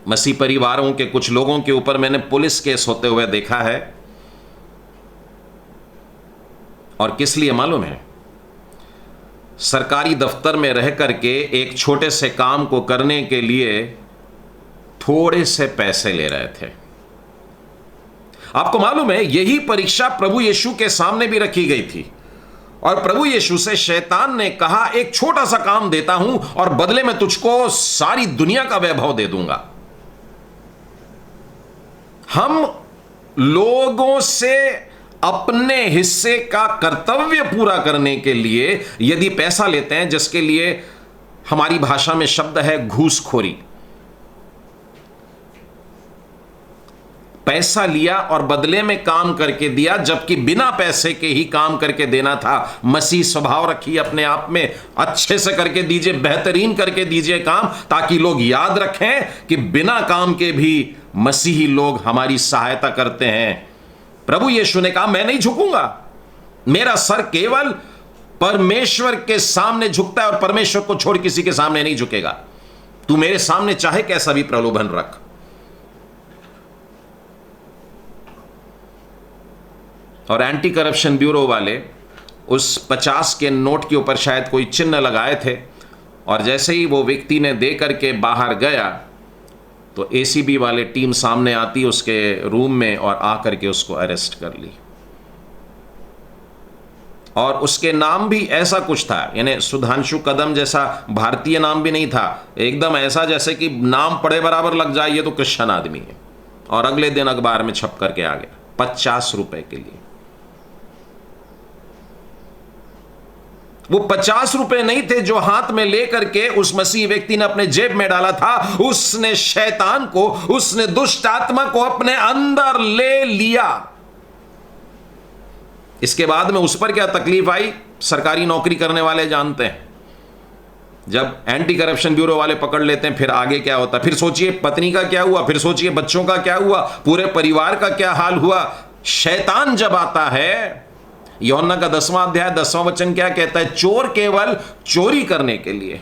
मसीह परिवारों के कुछ लोगों के ऊपर मैंने पुलिस केस होते हुए देखा है, और किस लिए मालूम है? सरकारी दफ्तर में रह करके एक छोटे से काम को करने के लिए थोड़े से पैसे ले रहे थे। आपको मालूम है, यही परीक्षा प्रभु यीशु के सामने भी रखी गई थी, और प्रभु यीशु से शैतान ने कहा, एक छोटा सा काम देता हूं और बदले में तुझको सारी दुनिया का वैभव दे दूंगा। हम लोगों से अपने हिस्से का कर्तव्य पूरा करने के लिए यदि पैसा लेते हैं, जिसके लिए हमारी भाषा में शब्द है घूसखोरी, पैसा लिया और बदले में काम करके दिया, जबकि बिना पैसे के ही काम करके देना था। मसीह स्वभाव रखिए अपने आप में, अच्छे से करके दीजिए, बेहतरीन करके दीजिए काम, ताकि लोग याद रखें कि बिना काम के भी मसीही लोग हमारी सहायता करते हैं। प्रभु यीशु ने कहा, मैं नहीं झुकूंगा, मेरा सर केवल परमेश्वर के सामने झुकता है और परमेश्वर को छोड़ किसी के सामने नहीं झुकेगा। तू मेरे सामने चाहे कैसा भी प्रलोभन रख। और एंटी करप्शन ब्यूरो वाले उस 50 के नोट के ऊपर शायद कोई चिन्ह लगाए थे, और जैसे ही वो व्यक्ति ने दे करके बाहर गया तो एसीबी वाले टीम सामने आती उसके रूम में और आकर के उसको अरेस्ट कर ली। और उसके नाम भी ऐसा कुछ था, यानी सुधांशु कदम जैसा भारतीय नाम भी नहीं था, एकदम ऐसा जैसे कि नाम पड़े बराबर लग जाए ये तो क्रिश्चियन आदमी है। और अगले दिन अखबार में छप करके आ गया 50 रुपए के लिए। वो 50 रुपए नहीं थे जो हाथ में लेकर के उस मसीह व्यक्ति ने अपने जेब में डाला था, उसने शैतान को, उसने दुष्ट आत्मा को अपने अंदर ले लिया। इसके बाद में उस पर क्या तकलीफ आई, सरकारी नौकरी करने वाले जानते हैं। जब एंटी करप्शन ब्यूरो वाले पकड़ लेते हैं फिर आगे क्या होता है, फिर सोचिए पत्नी का क्या हुआ, फिर सोचिए बच्चों का क्या हुआ, पूरे परिवार का क्या हाल हुआ। शैतान जब आता है, यूहन्ना का 10वां अध्याय 10वां वचन क्या कहता है, चोर केवल चोरी करने के लिए,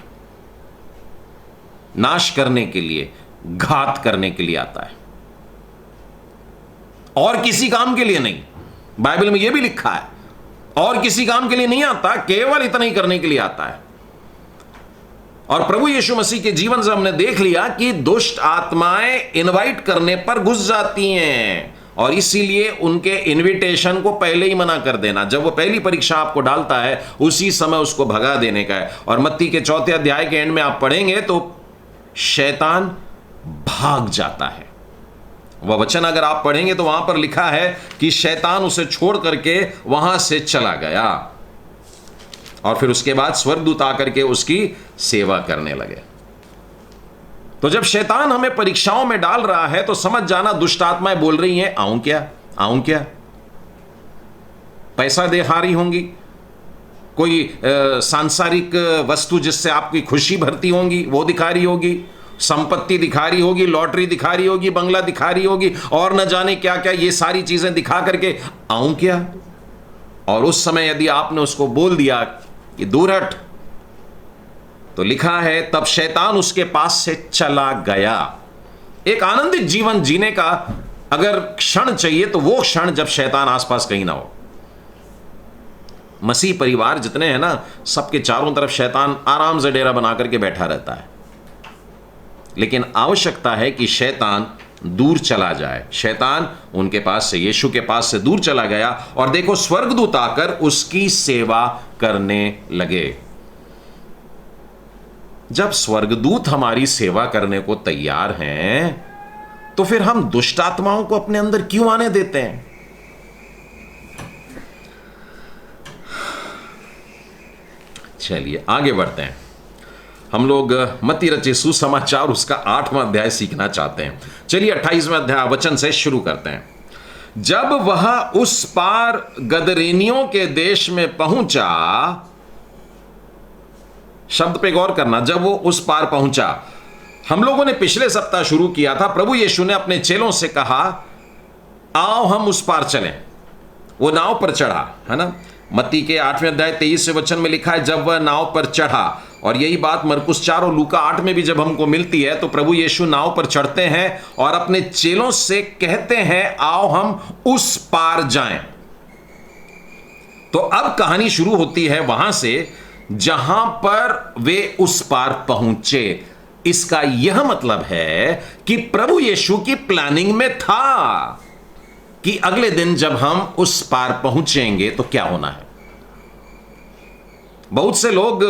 नाश करने के लिए, घात करने के लिए आता है, और किसी काम के लिए नहीं। बाइबल में यह भी लिखा है, और किसी काम के लिए नहीं आता, केवल इतना ही करने के लिए आता है। और प्रभु यीशु मसीह के जीवन से हमने देख लिया कि दुष्ट आत्माएं इनवाइट करने पर घुस जाती हैं, और इसीलिए उनके इनविटेशन को पहले ही मना कर देना। जब वो पहली परीक्षा आपको डालता है उसी समय उसको भगा देने का है। और मत्ती के 4 अध्याय के एंड में आप पढ़ेंगे तो शैतान भाग जाता है। वह वचन अगर आप पढ़ेंगे तो वहां पर लिखा है कि शैतान उसे छोड़ करके वहां से चला गया, और फिर उसके बाद स्वर्गदूत आकर के उसकी सेवा करने लगे। तो जब शैतान हमें परीक्षाओं में डाल रहा है तो समझ जाना दुष्ट आत्माएं बोल रही हैं, आऊं क्या, आऊं क्या। पैसा दिखा रही होंगी, कोई सांसारिक वस्तु जिससे आपकी खुशी भरती होंगी वो दिखा रही होगी, संपत्ति दिखा रही होगी, लॉटरी दिखा रही होगी, बंगला दिखा रही होगी, और न जाने क्या क्या, ये सारी चीजें दिखा करके आऊं क्या। और उस समय यदि आपने उसको बोल दिया कि दूर हट, तो लिखा है तब शैतान उसके पास से चला गया। एक आनंदित जीवन जीने का अगर क्षण चाहिए तो वो क्षण जब शैतान आसपास कहीं ना हो। मसीह परिवार जितने हैं ना, सबके चारों तरफ शैतान आराम से डेरा बना करके बैठा रहता है, लेकिन आवश्यकता है कि शैतान दूर चला जाए। शैतान उनके पास से, यीशु के पास से दूर चला गया, और देखो स्वर्गदूत आकर उसकी सेवा करने लगे। जब स्वर्गदूत हमारी सेवा करने को तैयार हैं तो फिर हम दुष्ट आत्माओं को अपने अंदर क्यों आने देते हैं? चलिए आगे बढ़ते हैं। हम लोग मत्ती रचित सुसमाचार उसका 8वां अध्याय सीखना चाहते हैं। चलिए 28वें अध्याय वचन से शुरू करते हैं। जब वह उस पार गदरेनियों के देश में पहुंचा, शब्द पे गौर करना, जब वो उस पार पहुंचा। हम लोगों ने पिछले सप्ताह शुरू किया था, प्रभु यीशु ने अपने चेलों से कहा आओ हम उस पार चलें। वो नाव पर चढ़ा, है ना। मत्ती के 8वें अध्याय 23 वचन में लिखा है जब वह नाव पर चढ़ा, और यही बात मरकुस 4 और लूका 8 में भी जब हमको मिलती है तो प्रभु यीशु नाव पर चढ़ते हैं और अपने चेलों से कहते हैं आओ हम उस पार जाएं। तो अब कहानी शुरू होती है वहां से जहां पर वे उस पार पहुंचे। इसका यह मतलब है कि प्रभु यीशु की प्लानिंग में था कि अगले दिन जब हम उस पार पहुंचेंगे तो क्या होना है। बहुत से लोग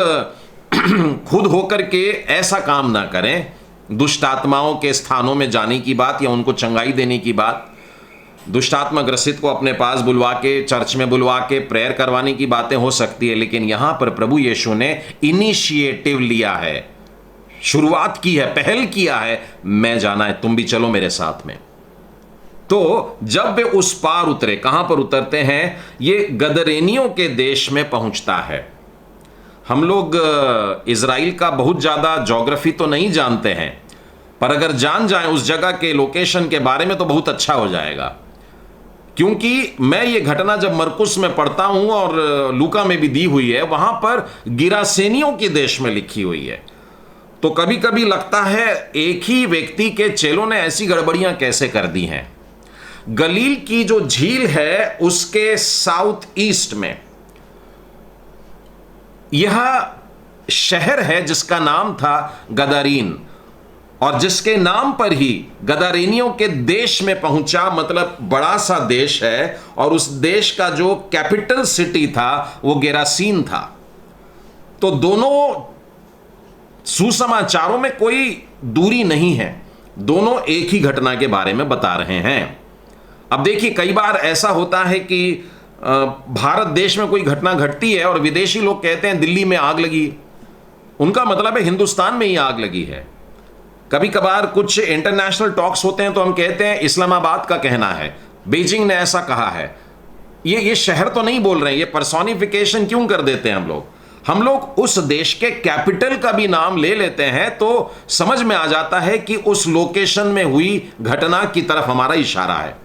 खुद होकर के ऐसा काम ना करें, दुष्ट आत्माओं के स्थानों में जाने की बात या उनको चंगाई देने की बात, दुष्ट आत्मा ग्रसित को अपने पास बुलवा के, चर्च में बुलवा के प्रेयर करवाने की बातें हो सकती है, लेकिन यहां पर प्रभु यीशु ने इनिशिएटिव लिया है, शुरुआत की है, पहल किया है, मैं जाना है, तुम भी चलो मेरे साथ में। तो जब वे उस पार उतरे, कहां पर उतरते हैं? ये गदरेनियों के देश में पहुंचता है। हम लोग इज़राइल का बहुत ज्यादा ज्योग्राफी तो नहीं जानते हैं, पर अगर जान जाएं उस जगह के लोकेशन के बारे में तो बहुत अच्छा हो जाएगा। क्योंकि मैं ये घटना जब मरकुस में पढ़ता हूं और लूका में भी दी हुई है, वहां पर गिरासेनियों के देश में लिखी हुई है। तो कभी कभी लगता है एक ही व्यक्ति के चेलों ने ऐसी गड़बड़ियां कैसे कर दी हैं। गलील की जो झील है उसके साउथ ईस्ट में यह शहर है जिसका नाम था गदारीन, और जिसके नाम पर ही गदारेनियों के देश में पहुंचा, मतलब बड़ा सा देश है, और उस देश का जो कैपिटल सिटी था वो गेरासीन था। तो दोनों सुसमाचारों में कोई दूरी नहीं है, दोनों एक ही घटना के बारे में बता रहे हैं। अब देखिए, कई बार ऐसा होता है कि भारत देश में कोई घटना घटती है और विदेशी लोग कहते हैं दिल्ली में आग लगी, उनका मतलब है हिंदुस्तान में ही आग लगी है। कभी कभार कुछ इंटरनेशनल टॉक्स होते हैं तो हम कहते हैं इस्लामाबाद का कहना है, बीजिंग ने ऐसा कहा है। ये शहर तो नहीं बोल रहे हैं, ये पर्सोनिफिकेशन क्यों कर देते हैं हम लोग उस देश के कैपिटल का भी नाम ले लेते हैं तो समझ में आ जाता है कि उस लोकेशन में हुई घटना की तरफ हमारा इशारा है।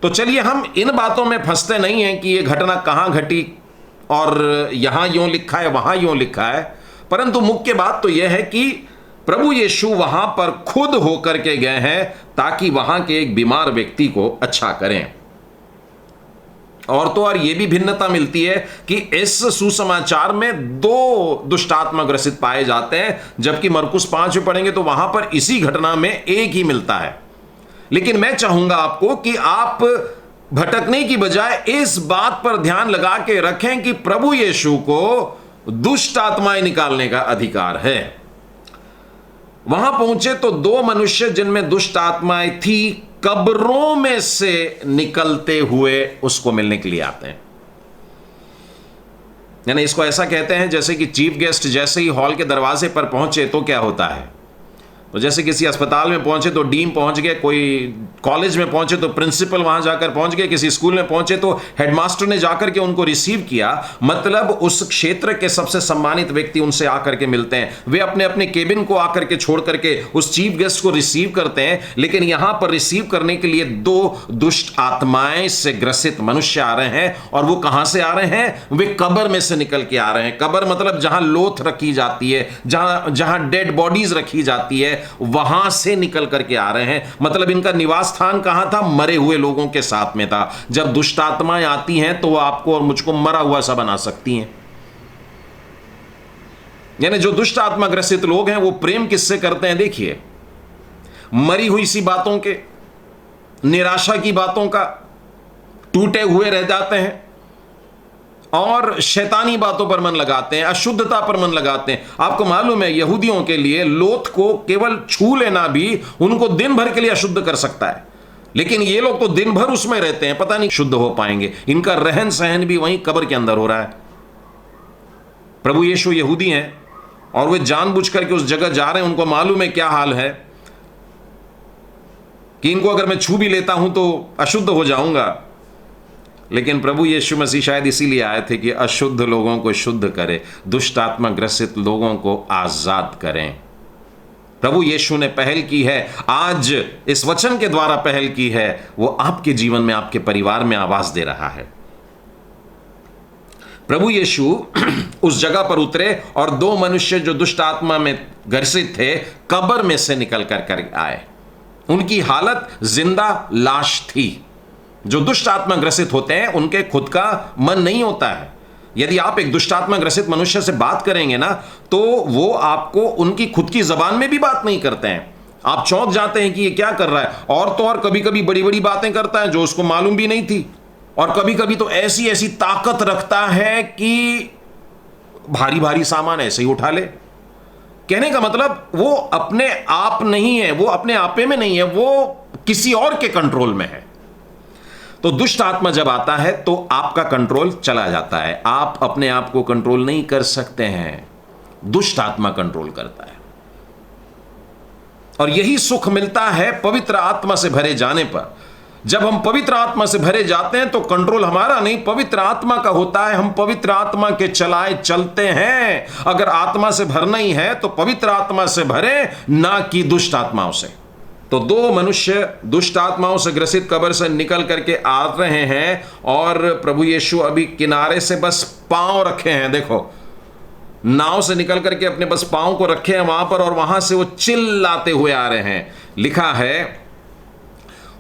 तो चलिए, हम इन बातों में फंसते नहीं हैं कि ये घटना कहां घटी और यहां यूं लिखा है, वहां यूं लिखा है, परंतु मुख्य बात तो यह है कि प्रभु यीशु वहां पर खुद होकर के गए हैं ताकि वहां के एक बीमार व्यक्ति को अच्छा करें। और तो और यह भी भिन्नता मिलती है कि इस सुसमाचार में 2 दुष्ट आत्मा ग्रसित पाए जाते हैं, जबकि मरकुस 5 में पढ़ेंगे तो वहां पर इसी घटना में एक ही मिलता है। लेकिन मैं चाहूंगा आपको कि आप भटकने की बजाय इस बात पर ध्यान लगा के रखें कि प्रभु यीशु को दुष्ट आत्माएं निकालने का अधिकार है। वहां पहुंचे तो 2 मनुष्य जिनमें दुष्ट आत्माएं थी कब्रों में से निकलते हुए उसको मिलने के लिए आते हैं। यानी इसको ऐसा कहते हैं जैसे कि चीफ गेस्ट जैसे ही हॉल के दरवाजे पर पहुंचे तो क्या होता है, तो जैसे किसी अस्पताल में पहुंचे तो डीन पहुंच गए, कोई कॉलेज में पहुंचे तो प्रिंसिपल वहां जाकर पहुंच गए, किसी स्कूल में पहुंचे तो हेडमास्टर ने जाकर के उनको रिसीव किया। मतलब उस क्षेत्र के सबसे सम्मानित व्यक्ति उनसे आकर के मिलते हैं, वे अपने अपने केबिन को आकर के छोड़ करके उस चीफ गेस्ट को रिसीव करते हैं। लेकिन यहां पर रिसीव करने के लिए 2 दुष्ट आत्माएं से ग्रसित मनुष्य आ रहे हैं, और वो कहां से आ रहे हैं? वे कब्र में से निकल के आ रहे हैं। कब्र मतलब जहां लोथ रखी जाती है, जहां डेड बॉडीज रखी जाती है, वहां से निकल करके आ रहे हैं। मतलब इनका निवास स्थान कहां था? मरे हुए लोगों के साथ में था। जब दुष्ट आत्माएं आती हैं तो वो आपको और मुझको मरा हुआ सा बना सकती हैं। यानी जो दुष्ट आत्मा ग्रसित लोग हैं वो प्रेम किससे करते हैं? देखिए, मरी हुई सी बातों के, निराशा की बातों का, टूटे हुए रह जाते हैं और शैतानी बातों पर मन लगाते हैं, अशुद्धता पर मन लगाते हैं। आपको मालूम है यहूदियों के लिए लोथ को केवल छू लेना भी उनको दिन भर के लिए अशुद्ध कर सकता है, लेकिन ये लोग तो दिन भर उसमें रहते हैं, पता नहीं शुद्ध हो पाएंगे। इनका रहन सहन भी वहीं कब्र के अंदर हो रहा है। प्रभु यीशु यहूदी हैं और वे जानबूझ करके उस जगह जा रहे हैं। उनको मालूम है क्या हाल है कि इनको अगर मैं छू भी लेता हूं तो अशुद्ध हो जाऊंगा। लेकिन प्रभु यीशु मसीह शायद इसीलिए आए थे कि अशुद्ध लोगों को शुद्ध करे, दुष्ट आत्मा ग्रसित लोगों को आजाद करें। प्रभु यीशु ने पहल की है, आज इस वचन के द्वारा पहल की है, वो आपके जीवन में, आपके परिवार में आवाज दे रहा है। प्रभु यीशु उस जगह पर उतरे और 2 मनुष्य जो दुष्ट आत्मा में ग्रसित थे कब्र में से निकल कर आए। उनकी हालत जिंदा लाश थी। जो दुष्ट आत्मा ग्रसित होते हैं उनके खुद का मन नहीं होता है। यदि आप एक दुष्ट आत्मा ग्रसित मनुष्य से बात करेंगे ना तो वो आपको उनकी खुद की जबान में भी बात नहीं करते हैं। आप चौंक जाते हैं कि ये क्या कर रहा है। और तो और कभी कभी बड़ी बड़ी बातें करता है जो उसको मालूम भी नहीं थी, और कभी कभी तो ऐसी ऐसी ताकत रखता है कि भारी भारी सामान ऐसे ही उठा ले। कहने का मतलब वो अपने आप नहीं है, वो अपने आपे में नहीं है, वो किसी और के कंट्रोल में है। तो दुष्ट आत्मा जब आता है तो आपका कंट्रोल चला जाता है, आप अपने आप को कंट्रोल नहीं कर सकते हैं, दुष्ट आत्मा कंट्रोल करता है। और यही सुख मिलता है पवित्र आत्मा से भरे जाने पर। जब हम पवित्र आत्मा से भरे जाते हैं तो कंट्रोल हमारा नहीं, पवित्र आत्मा का होता है। हम पवित्र आत्मा के चलाए चलते हैं। अगर आत्मा से भरना ही है तो पवित्र आत्मा से भरे, ना कि दुष्ट आत्माओं से। तो दो मनुष्य दुष्ट आत्माओं से ग्रसित कब्र से निकल करके आ रहे हैं और प्रभु यीशु अभी किनारे से बस पांव रखे हैं, देखो नाव से निकल करके अपने बस पांव को रखे हैं वहां पर, और वहां से वो चिल्लाते हुए आ रहे हैं। लिखा है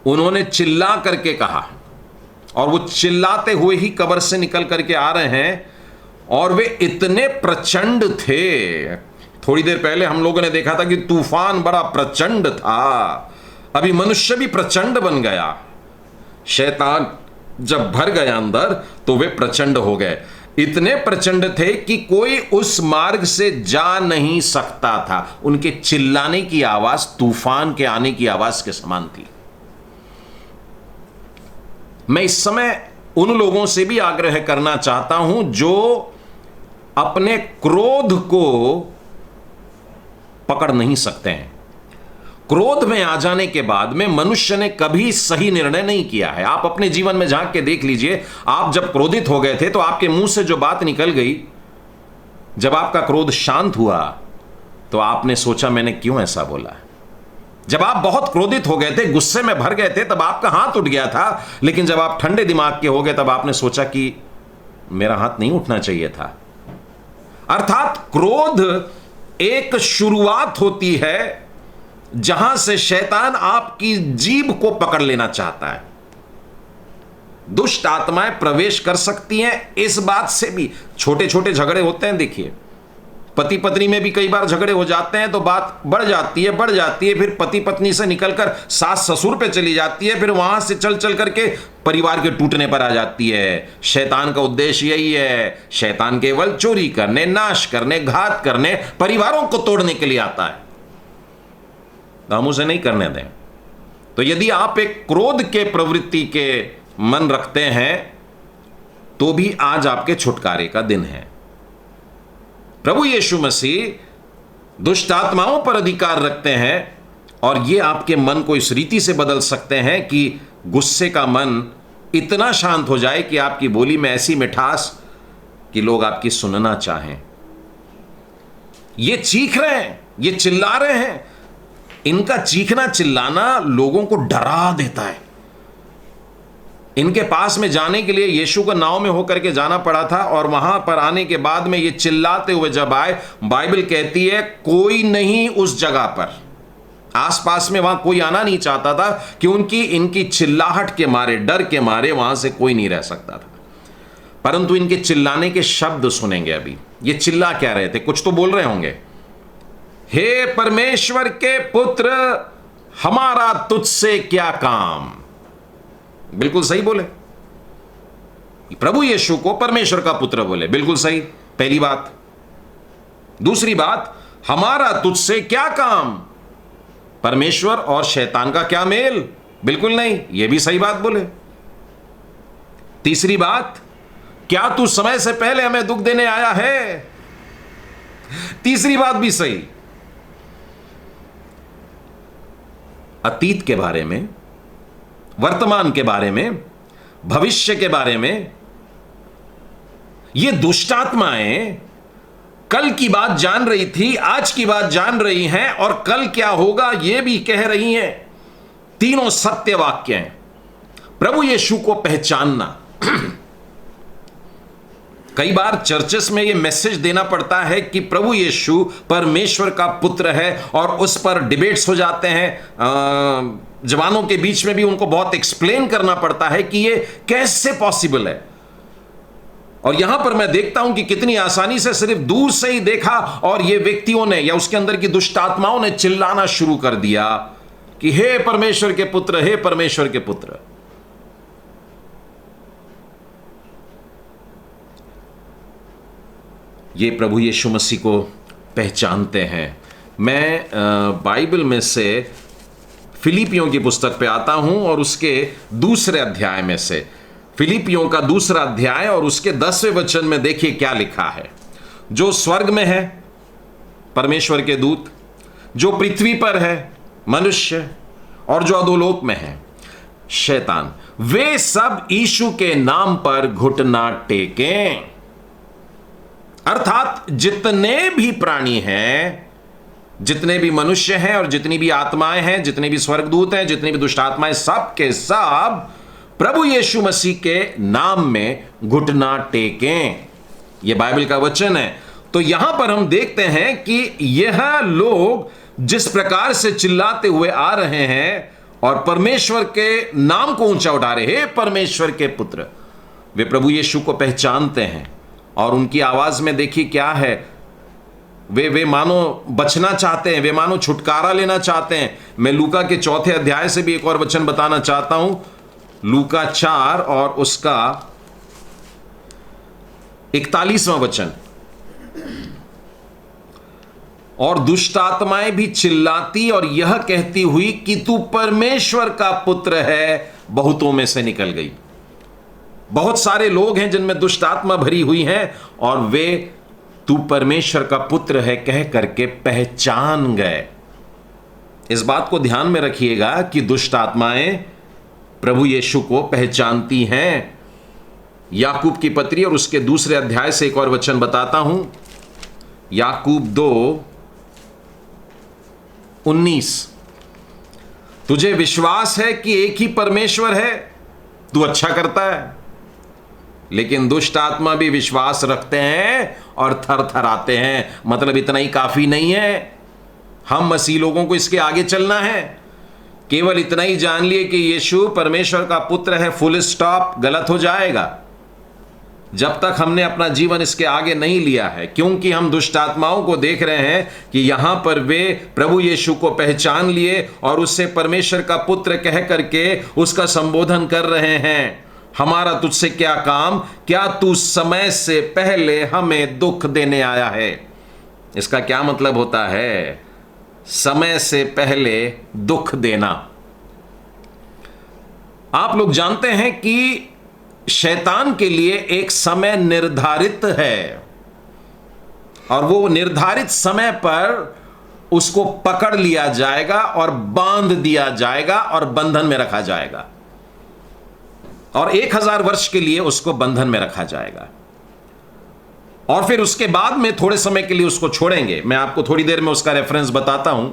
उन्होंने चिल्ला करके कहा, और वो चिल्लाते हुए ही कब्र से निकल करके आ रहे हैं। और वे इतने प्रचंड थे, थोड़ी देर पहले हम लोगों ने देखा था कि तूफान बड़ा प्रचंड था, अभी मनुष्य भी प्रचंड बन गया। शैतान जब भर गया अंदर तो वे प्रचंड हो गए, इतने प्रचंड थे कि कोई उस मार्ग से जा नहीं सकता था। उनके चिल्लाने की आवाज तूफान के आने की आवाज के समान थी। मैं इस समय उन लोगों से भी आग्रह करना चाहता हूं जो अपने क्रोध को पकड़ नहीं सकते हैं। क्रोध में आ जाने के बाद में मनुष्य ने कभी सही निर्णय नहीं किया है। आप अपने जीवन में झांक के देख लीजिए, आप जब क्रोधित हो गए थे तो आपके मुंह से जो बात निकल गई, जब आपका क्रोध शांत हुआ तो आपने सोचा मैंने क्यों ऐसा बोला। जब आप बहुत क्रोधित हो गए थे, गुस्से में भर गए थे, तब आपका हाथ उठ गया था, लेकिन जब आप ठंडे दिमाग के हो गए तब आपने सोचा कि मेरा हाथ नहीं उठना चाहिए था। अर्थात क्रोध एक शुरुआत होती है जहां से शैतान आपकी जीभ को पकड़ लेना चाहता है। दुष्ट आत्माएं प्रवेश कर सकती हैं इस बात से भी। छोटे छोटे झगड़े होते हैं, देखिए पति पत्नी में भी कई बार झगड़े हो जाते हैं तो बात बढ़ जाती है, फिर पति पत्नी से निकलकर सास ससुर पे चली जाती है, फिर वहां से चल चल करके परिवार के टूटने पर आ जाती है। शैतान का उद्देश्य यही है, शैतान केवल चोरी करने, नाश करने, घात करने, परिवारों को तोड़ने के लिए आता है। हम उसे नहीं करने दें। तो यदि आप एक क्रोध के प्रवृत्ति के मन रखते हैं तो भी आज आपके छुटकारे का दिन है। प्रभु यीशु मसीह दुष्ट आत्माओं पर अधिकार रखते हैं और ये आपके मन को इस रीति से बदल सकते हैं कि गुस्से का मन इतना शांत हो जाए कि आपकी बोली में ऐसी मिठास कि लोग आपकी सुनना चाहें। ये चीख रहे हैं, ये चिल्ला रहे हैं, इनका चीखना चिल्लाना लोगों को डरा देता है। इनके पास में जाने के लिए यीशु को नाव में होकर के जाना पड़ा था, और वहां पर आने के बाद में ये चिल्लाते हुए जब आए, बाइबल कहती है कोई नहीं उस जगह पर, आसपास में वहां कोई आना नहीं चाहता था कि इनकी चिल्लाहट के मारे, डर के मारे वहां से कोई नहीं रह सकता था। परंतु इनके चिल्लाने के शब्द सुनेंगे अभी। ये चिल्ला क्या रहे थे? कुछ तो बोल रहे होंगे, हे परमेश्वर के पुत्र, हमारा तुझसे क्या काम। बिल्कुल सही बोले, प्रभु यीशु को परमेश्वर का पुत्र बोले, बिल्कुल सही, पहली बात। दूसरी बात, हमारा तुझसे क्या काम। परमेश्वर और शैतान का क्या मेल? बिल्कुल नहीं, यह भी सही बात बोले। तीसरी बात, क्या तू समय से पहले हमें दुख देने आया है? तीसरी बात भी सही। अतीत के बारे में, वर्तमान के बारे में, भविष्य के बारे में ये दुष्ट आत्माएं कल की बात जान रही थी, आज की बात जान रही हैं, और कल क्या होगा यह भी कह रही हैं। तीनों सत्य वाक्य हैं। प्रभु यीशु को पहचानना, कई बार चर्चेस में यह मैसेज देना पड़ता है कि प्रभु यीशु परमेश्वर का पुत्र है, और उस पर डिबेट्स हो जाते हैं। जवानों के बीच में भी उनको बहुत एक्सप्लेन करना पड़ता है कि यह कैसे पॉसिबल है। और यहां पर मैं देखता हूं कि कितनी आसानी से सिर्फ दूर से ही देखा और ये व्यक्तियों ने या उसके अंदर की दुष्ट आत्माओं ने चिल्लाना शुरू कर दिया कि हे परमेश्वर के पुत्र, हे परमेश्वर के पुत्र। ये प्रभु यीशु मसीह को पहचानते हैं। मैं बाइबल में से फिलिपियों की पुस्तक पे आता हूं और उसके दूसरे अध्याय में से, फिलिपियों का दूसरा अध्याय और उसके 10वें वचन में देखिए क्या लिखा है। जो स्वर्ग में है परमेश्वर के दूत, जो पृथ्वी पर है मनुष्य, और जो अधोलोक में है शैतान, वे सब यीशु के नाम पर घुटना टेकें। अर्थात जितने भी प्राणी हैं, जितने भी मनुष्य हैं और जितनी भी आत्माएं हैं, जितने भी स्वर्गदूत हैं, जितनी भी दुष्ट आत्माएं, सब के सब प्रभु यीशु मसीह के नाम में घुटना टेकें। यह बाइबल का वचन है। तो यहां पर हम देखते हैं कि यह लोग जिस प्रकार से चिल्लाते हुए आ रहे हैं और परमेश्वर के नाम को ऊंचा उठा रहे, हे परमेश्वर के पुत्र, वे प्रभु यीशु को पहचानते हैं और उनकी आवाज में देखिए क्या है, वे मानो बचना चाहते हैं, वे मानो छुटकारा लेना चाहते हैं। मैं लूका के 4 अध्याय से भी एक और वचन बताना चाहता हूं, लूका 4 और उसका 41वां वचन। और दुष्ट आत्माएं भी चिल्लाती और यह कहती हुई कि तू परमेश्वर का पुत्र है, बहुतों में से निकल गई। बहुत सारे लोग हैं जिनमें दुष्ट आत्मा भरी हुई है और वे तू परमेश्वर का पुत्र है कह करके पहचान गए। इस बात को ध्यान में रखिएगा कि दुष्ट आत्माएं प्रभु यीशु को पहचानती हैं। याकूब की पत्री और उसके दूसरे अध्याय से एक और वचन बताता हूं, याकूब 2:19। तुझे विश्वास है कि एक ही परमेश्वर है, तू अच्छा करता है, लेकिन दुष्ट आत्मा भी विश्वास रखते हैं और थर थर आते हैं। मतलब इतना ही काफी नहीं है, हम मसीह लोगों को इसके आगे चलना है। केवल इतना ही जान लिए कि यीशु परमेश्वर का पुत्र है, फुल स्टॉप, गलत हो जाएगा जब तक हमने अपना जीवन इसके आगे नहीं लिया है। क्योंकि हम दुष्ट आत्माओं को देख रहे हैं कि यहां पर वे प्रभु यीशु को पहचान लिए और उससे परमेश्वर का पुत्र कह करके उसका संबोधन कर रहे हैं। हमारा तुझसे क्या काम, क्या तू समय से पहले हमें दुख देने आया है। इसका क्या मतलब होता है, समय से पहले दुख देना। आप लोग जानते हैं कि शैतान के लिए एक समय निर्धारित है और वो निर्धारित समय पर उसको पकड़ लिया जाएगा और बांध दिया जाएगा और बंधन में रखा जाएगा और 1000 वर्ष के लिए उसको बंधन में रखा जाएगा और फिर उसके बाद में थोड़े समय के लिए उसको छोड़ेंगे। मैं आपको थोड़ी देर में उसका रेफरेंस बताता हूं।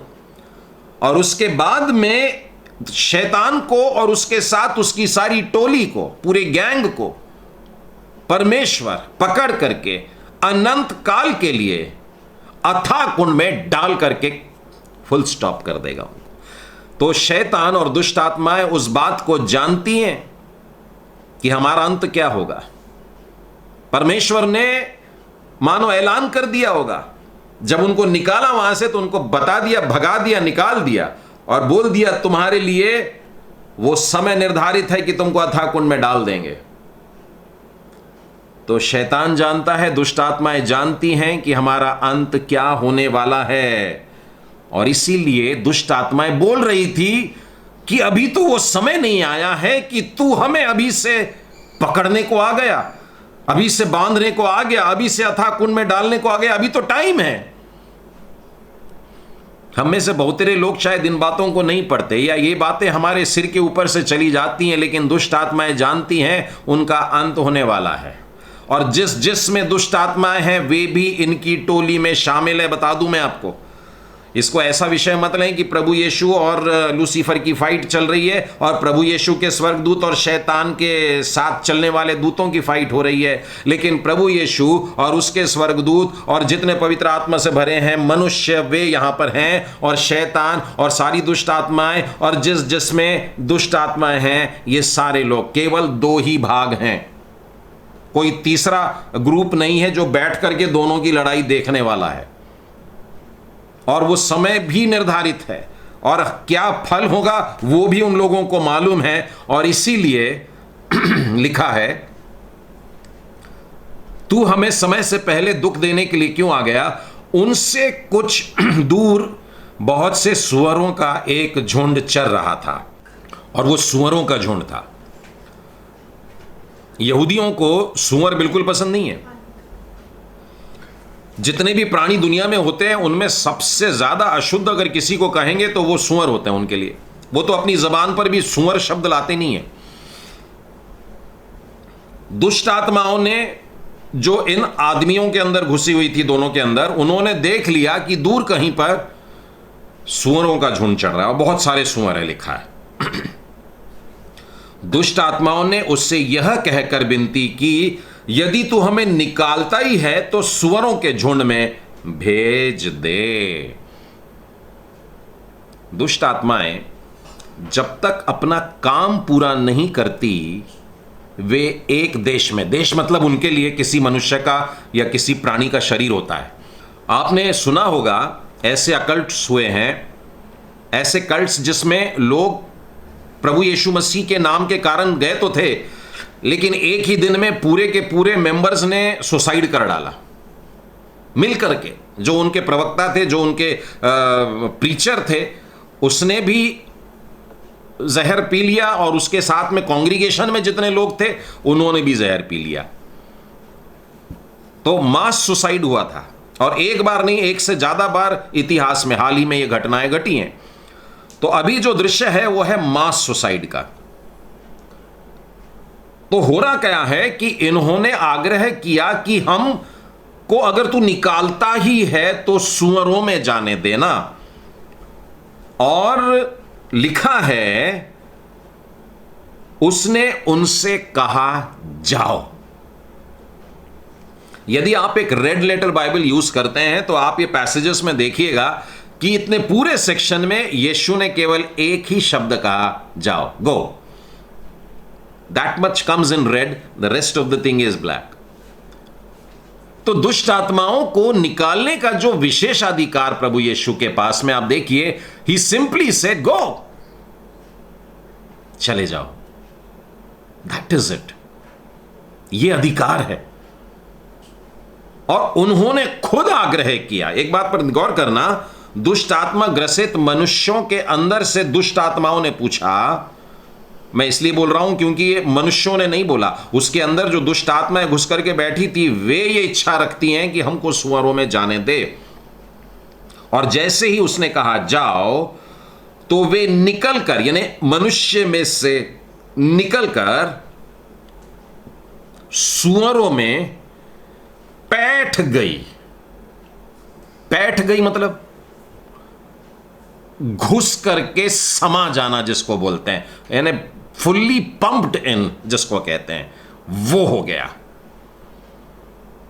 और उसके बाद में शैतान को और उसके साथ उसकी सारी टोली को, पूरे गैंग को परमेश्वर पकड़ करके अनंत काल के लिए अथाह कुंड में डाल करके फुल स्टॉप कर देगा। तो शैतान और दुष्ट आत्माएं उस बात को जानती हैं कि हमारा अंत क्या होगा। परमेश्वर ने मानो ऐलान कर दिया होगा, जब उनको निकाला वहां से तो उनको बता दिया, भगा दिया, निकाल दिया और बोल दिया तुम्हारे लिए वो समय निर्धारित है कि तुमको अथाह कुंड में डाल देंगे। तो शैतान जानता है, दुष्ट आत्माएं जानती हैं कि हमारा अंत क्या होने वाला है और इसीलिए दुष्ट आत्माएं बोल रही थी कि अभी तो वो समय नहीं आया है कि तू हमें अभी से पकड़ने को आ गया, अभी से बांधने को आ गया, अभी से अथाह कुंड में डालने को आ गया, अभी तो टाइम है। हम में से बहुतेरे लोग शायद इन बातों को नहीं पढ़ते या ये बातें हमारे सिर के ऊपर से चली जाती हैं, लेकिन दुष्ट आत्माएं जानती हैं उनका अंत होने वाला है और जिसमें दुष्ट आत्माएं हैं वे भी इनकी टोली में शामिल है। बता दूं मैं आपको, इसको ऐसा विषय मत लें कि प्रभु यीशु और लूसीफर की फाइट चल रही है और प्रभु यीशु के स्वर्गदूत और शैतान के साथ चलने वाले दूतों की फाइट हो रही है। लेकिन प्रभु यीशु और उसके स्वर्गदूत और जितने पवित्र आत्मा से भरे हैं मनुष्य वे यहां पर हैं और शैतान और सारी दुष्ट आत्माएं और जिसमें दुष्ट आत्माएं हैं, ये सारे लोग, केवल 2 ही भाग हैं। कोई तीसरा ग्रुप नहीं है जो बैठ करके दोनों की लड़ाई देखने वाला है और वो समय भी निर्धारित है और क्या फल होगा वो भी उन लोगों को मालूम है। और इसीलिए लिखा है, तू हमें समय से पहले दुख देने के लिए क्यों आ गया। उनसे कुछ दूर बहुत से सुअरों का एक झुंड चर रहा था और वो सुअरों का झुंड था। यहूदियों को सुअर बिल्कुल पसंद नहीं है। जितने भी प्राणी दुनिया में होते हैं उनमें सबसे ज्यादा अशुद्ध अगर किसी को कहेंगे तो वो सुअर होते हैं उनके लिए। वो तो अपनी जबान पर भी सुअर शब्द लाते नहीं है। दुष्ट आत्माओं ने जो इन आदमियों के अंदर घुसी हुई थी, दोनों के अंदर, उन्होंने देख लिया कि दूर कहीं पर सुअरों का झुंड चढ़ रहा है और बहुत सारे सुअर है लिखा है। दुष्ट आत्माओं ने उससे यह कहकर विनती की, यदि तू हमें निकालता ही है तो सुअरों के झुंड में भेज दे। दुष्ट आत्माएं जब तक अपना काम पूरा नहीं करती, वे एक देश में, देश मतलब उनके लिए किसी मनुष्य का या किसी प्राणी का शरीर होता है। आपने सुना होगा ऐसे अकल्ट्स हुए हैं, ऐसे कल्ट्स जिसमें लोग प्रभु यीशु मसीह के नाम के कारण गए तो थे, लेकिन एक ही दिन में पूरे के पूरे मेंबर्स ने सुसाइड कर डाला मिल करके। जो उनके प्रवक्ता थे, जो उनके प्रीचर थे, उसने भी जहर पी लिया और उसके साथ में कांग्रीगेशन में जितने लोग थे उन्होंने भी जहर पी लिया। तो मास सुसाइड हुआ था और एक बार नहीं, एक से ज्यादा बार इतिहास में हाल ही में ये घटनाएं घटी हैं। तो अभी जो दृश्य है वो है मास सुसाइड का। तो हो रहा क्या है कि इन्होंने आग्रह किया कि हम को अगर तू निकालता ही है तो सुअरों में जाने देना। और लिखा है उसने उनसे कहा जाओ। यदि आप एक रेड लेटर बाइबल यूज करते हैं तो आप ये पैसेजेस में देखिएगा कि इतने पूरे सेक्शन में यीशु ने केवल एक ही शब्द कहा, जाओ, go. That much comes in red, the rest of the thing is black. तो दुष्ट आत्माओं को निकालने का जो विशेषाधिकार प्रभु यीशु के पास में, आप देखिए, ही सिंपली सेड गो, चले जाओ। दैट इज इट, ये अधिकार है। और उन्होंने खुद आग्रह किया। एक बात पर गौर करना, दुष्ट आत्मा ग्रसित मनुष्यों के अंदर से दुष्ट आत्माओं ने पूछा, मैं इसलिए बोल रहा हूं क्योंकि ये मनुष्यों ने नहीं बोला, उसके अंदर जो दुष्ट आत्माएं घुस करके बैठी थी वे ये इच्छा रखती हैं कि हमको सुअरों में जाने दे। और जैसे ही उसने कहा जाओ, तो वे निकलकर, यानी मनुष्य में से निकलकर सुअरों में बैठ गई। बैठ गई मतलब घुस करके समा जाना जिसको बोलते हैं, यानी फुल्ली पंप्ड इन जिसको कहते हैं, वो हो गया।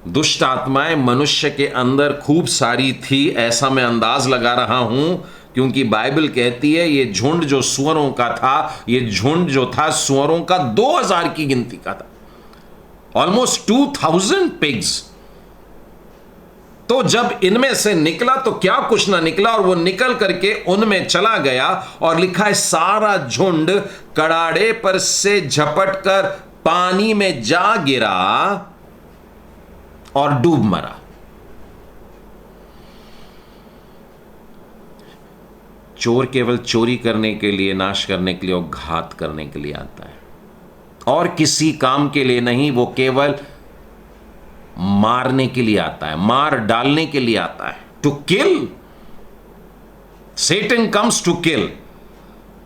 दुष्ट आत्माएं मनुष्य के अंदर खूब सारी थी, ऐसा मैं अंदाज लगा रहा हूं, क्योंकि बाइबल कहती है ये झुंड जो सुअरों का था, ये झुंड जो था सुअरों का 2000 की गिनती का था, ऑलमोस्ट 2000 पिग्स। तो जब इनमें से निकला तो क्या कुछ ना निकला, और वो निकल करके उनमें चला गया। और लिखा है सारा झुंड कड़ाड़े पर से झपट कर पानी में जा गिरा और डूब मरा। चोर केवल चोरी करने के लिए, नाश करने के लिए और घात करने के लिए आता है, और किसी काम के लिए नहीं। वो केवल मारने के लिए आता है, मार डालने के लिए आता है, to kill. Satan comes to kill.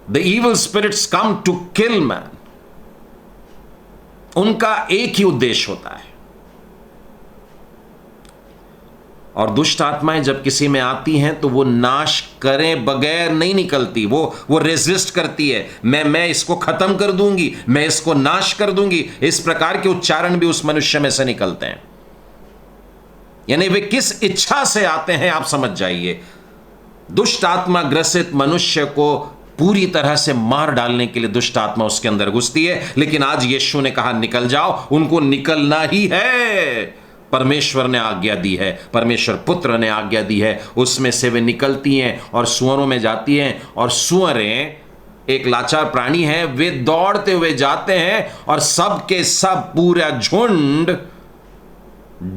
The evil spirits come to kill man. उनका एक ही उद्देश्य होता है। और दुष्ट आत्माएं जब किसी में आती हैं तो वो नाश करे बगैर नहीं निकलती, वो रेजिस्ट करती है, मैं इसको खत्म कर दूंगी, मैं इसको नाश कर दूंगी। इस प्रकार के उच्चारण भी उस मनुष्य में से निकलते हैं। यानी वे किस इच्छा से आते हैं आप समझ जाइए। दुष्ट आत्मा ग्रसित मनुष्य को पूरी तरह से मार डालने के लिए दुष्ट आत्मा उसके अंदर घुसती है, लेकिन आज यीशु ने कहा निकल जाओ। उनको निकलना ही है, परमेश्वर ने आज्ञा दी है, परमेश्वर पुत्र ने आज्ञा दी है, उसमें से वे निकलती हैं और सुअरों में जाती हैं। और सुअरें एक लाचार प्राणी है, वे दौड़ते हुए जाते हैं और सब के सब पूरा झुंड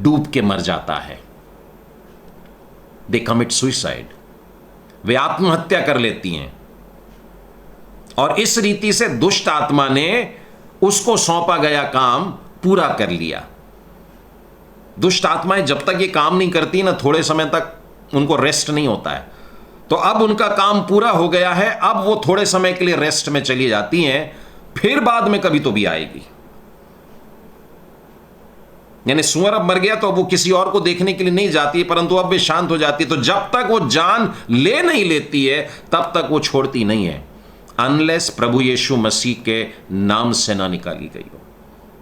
डूब के मर जाता है। दे कमिट सुइसाइड। वे आत्महत्या कर लेती हैं। और इस रीति से दुष्ट आत्मा ने उसको सौंपा गया काम पूरा कर लिया। दुष्ट आत्माएं जब तक ये काम नहीं करती ना, थोड़े समय तक उनको रेस्ट नहीं होता है। तो अब उनका काम पूरा हो गया है, अब वो थोड़े समय के लिए रेस्ट में चली जाती हैं, फिर बाद में कभी तो भी आएगी। यानी सुअर अब मर गया तो अब वो किसी और को देखने के लिए नहीं जाती है, परंतु अब वे शांत हो जाती है। तो जब तक वो जान ले नहीं लेती है तब तक वो छोड़ती नहीं है, अनलेस प्रभु यीशु मसीह के नाम से ना निकाली गई हो।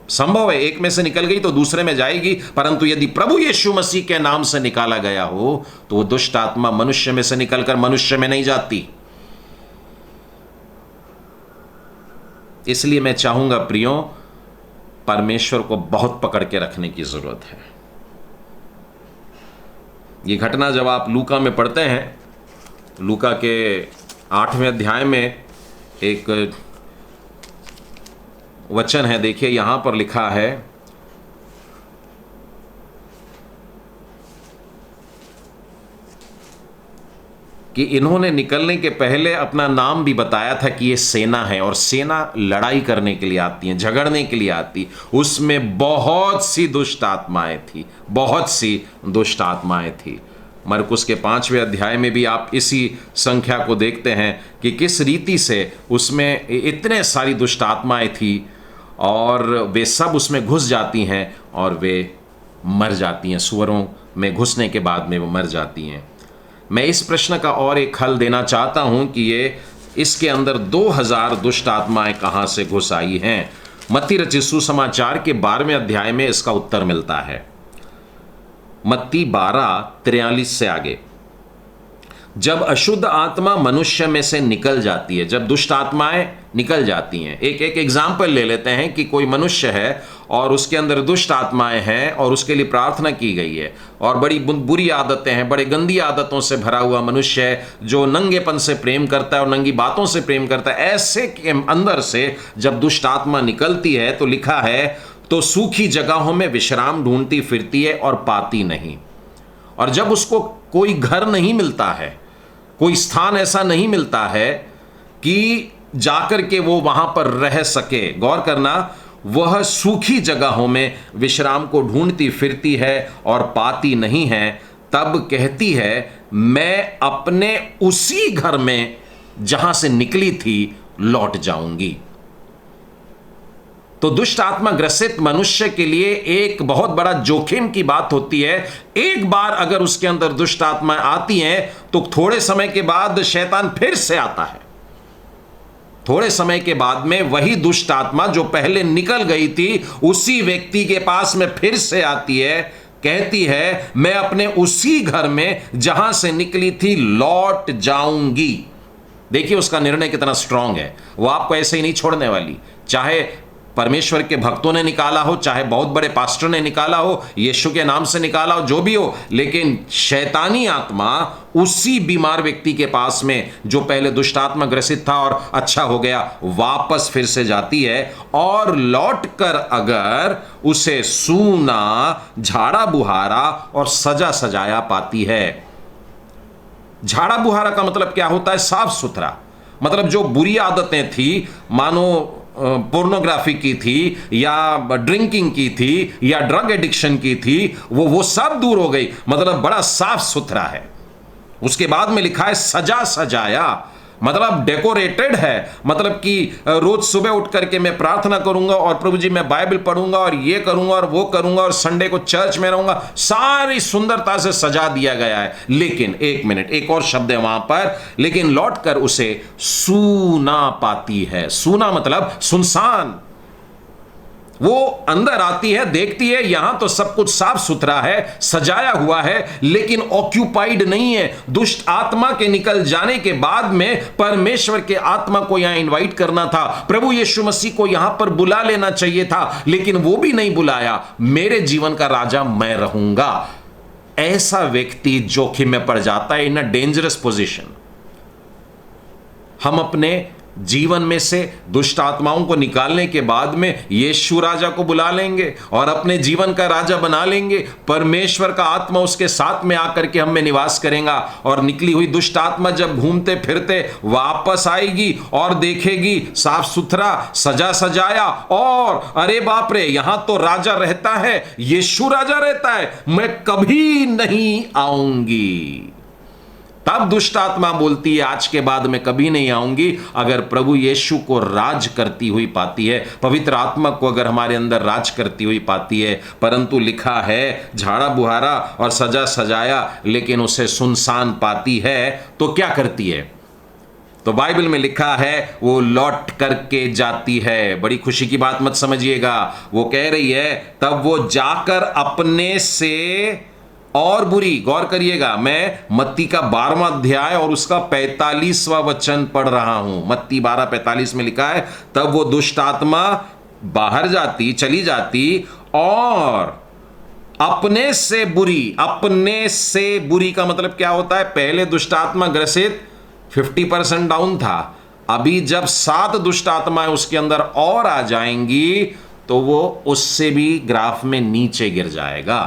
संभव है एक में से निकल गई तो दूसरे में जाएगी, परंतु यदि प्रभु यीशु मसीह के नाम से निकाला गया हो तो वो दुष्ट आत्मा मनुष्य में से निकलकर मनुष्य में नहीं जाती। इसलिए मैं चाहूंगा प्रियो, परमेश्वर को बहुत पकड़ के रखने की जरूरत है। ये घटना जब आप लूका में पढ़ते हैं, लूका के 8वें अध्याय में एक वचन है, देखिए यहां पर लिखा है कि इन्होंने निकलने के पहले अपना नाम भी बताया था कि ये सेना है, और सेना लड़ाई करने के लिए आती है, झगड़ने के लिए आती। उसमें बहुत सी दुष्ट आत्माएं थी, बहुत सी दुष्ट आत्माएं थी। मरकुस के 5वें अध्याय में भी आप इसी संख्या को देखते हैं कि किस रीति से उसमें इतने सारी दुष्ट आत्माएं थी, और वे सब उसमें घुस जाती हैं और वे मर जाती हैं। सुअरों में घुसने के बाद में वो मर जाती हैं। मैं इस प्रश्न का और एक हल देना चाहता हूं कि ये इसके अंदर 2000 दुष्ट आत्माएं कहां से घुस आई हैं। मत्ती रचित सुसमाचार के 12वें अध्याय में इसका उत्तर मिलता है। मत्ती 12:43 से आगे, जब अशुद्ध आत्मा मनुष्य में से निकल जाती है, जब दुष्ट आत्माएं निकल जाती हैं, एक एग्जाम्पल ले लेते हैं कि कोई मनुष्य है और उसके अंदर दुष्ट आत्माएं हैं और उसके लिए प्रार्थना की गई है, और बड़ी बुरी आदतें हैं, बड़े गंदी आदतों से भरा हुआ मनुष्य है जो नंगेपन से प्रेम करता है और नंगी बातों से प्रेम करता है। ऐसे के अंदर से जब दुष्ट आत्मा निकलती है तो लिखा है, तो सूखी जगहों में विश्राम ढूंढती फिरती है और पाती नहीं। और जब उसको कोई घर नहीं मिलता है, कोई स्थान ऐसा नहीं मिलता है कि जाकर के वो वहां पर रह सके, गौर करना, वह सूखी जगहों में विश्राम को ढूंढती फिरती है और पाती नहीं है, तब कहती है मैं अपने उसी घर में जहां से निकली थी लौट जाऊंगी। तो दुष्ट आत्मा ग्रसित मनुष्य के लिए एक बहुत बड़ा जोखिम की बात होती है। एक बार अगर उसके अंदर दुष्ट आत्मा आती हैं तो थोड़े समय के बाद शैतान फिर से आता है। थोड़े समय के बाद में वही दुष्ट आत्मा जो पहले निकल गई थी उसी व्यक्ति के पास में फिर से आती है, कहती है मैं अपने उसी घर में जहां से निकली थी लौट जाऊंगी। देखिए उसका निर्णय कितना स्ट्रांग है। वो आपको ऐसे ही नहीं छोड़ने वाली, चाहे परमेश्वर के भक्तों ने निकाला हो, चाहे बहुत बड़े पास्टर ने निकाला हो, यीशु के नाम से निकाला हो, जो भी हो, लेकिन शैतानी आत्मा उसी बीमार व्यक्ति के पास में जो पहले दुष्ट आत्मा ग्रसित था और अच्छा हो गया, वापस फिर से जाती है और लौटकर अगर उसे सूना, झाड़ा बुहारा और सजा सजाया पाती है। झाड़ा बुहारा का मतलब क्या होता है? साफ सुथरा। मतलब जो बुरी आदतें थी, मानो पोर्नोग्राफी की थी या ड्रिंकिंग की थी या ड्रग एडिक्शन की थी, वो सब दूर हो गई। मतलब बड़ा साफ सुथरा है। उसके बाद में लिखा है सजा सजाया, मतलब डेकोरेटेड है। मतलब कि रोज सुबह उठ करके मैं प्रार्थना करूंगा और प्रभु जी मैं बाइबल पढ़ूंगा और ये करूंगा और वो करूंगा और संडे को चर्च में रहूंगा, सारी सुंदरता से सजा दिया गया है। लेकिन एक मिनट, एक और शब्द है वहां पर, लेकिन लौटकर उसे सूना पाती है। सूना मतलब सुनसान। वो अंदर आती है, देखती है यहां तो सब कुछ साफ सुथरा है, सजाया हुआ है, लेकिन ऑक्यूपाइड नहीं है। दुष्ट आत्मा के निकल जाने के बाद में परमेश्वर के आत्मा को यहां इनवाइट करना था, प्रभु यीशु मसीह को यहां पर बुला लेना चाहिए था, लेकिन वो भी नहीं बुलाया। मेरे जीवन का राजा मैं रहूंगा। ऐसा व्यक्ति जोखिम में पड़ जाता है, इन अ डेंजरस पोजीशन। हम अपने जीवन में से दुष्ट आत्माओं को निकालने के बाद में यीशु राजा को बुला लेंगे और अपने जीवन का राजा बना लेंगे। परमेश्वर का आत्मा उसके साथ में आकर के हम में निवास करेगा और निकली हुई दुष्ट आत्मा जब घूमते फिरते वापस आएगी और देखेगी साफ सुथरा सजा सजाया, और अरे बाप रे, यहां तो राजा रहता है, यीशु राजा रहता है, मैं कभी नहीं आऊंगी। तब दुष्ट आत्मा बोलती है आज के बाद मैं कभी नहीं आऊंगी। अगर प्रभु यीशु को राज करती हुई पाती है, पवित्र आत्मा को अगर हमारे अंदर राज करती हुई पाती है, परंतु लिखा है झाड़ा बुहारा और सजा सजाया लेकिन उसे सुनसान पाती है, तो क्या करती है? तो बाइबल में लिखा है वो लौट करके जाती है। बड़ी खुशी की बात मत समझिएगा, वो कह रही है तब वो जाकर अपने से और बुरी, गौर करिएगा, मैं मत्ती का 12वां अध्याय और उसका 45वां वचन पढ़ रहा हूं। मत्ती 12:45 में लिखा है तब वो दुष्ट आत्मा बाहर जाती, चली जाती और अपने से बुरी, अपने से बुरी का मतलब क्या होता है? पहले दुष्ट आत्मा ग्रसित 50% डाउन था, अभी जब 7 दुष्ट आत्माएं उसके अंदर और आ जाएंगी तो वो उससे भी ग्राफ में नीचे गिर जाएगा।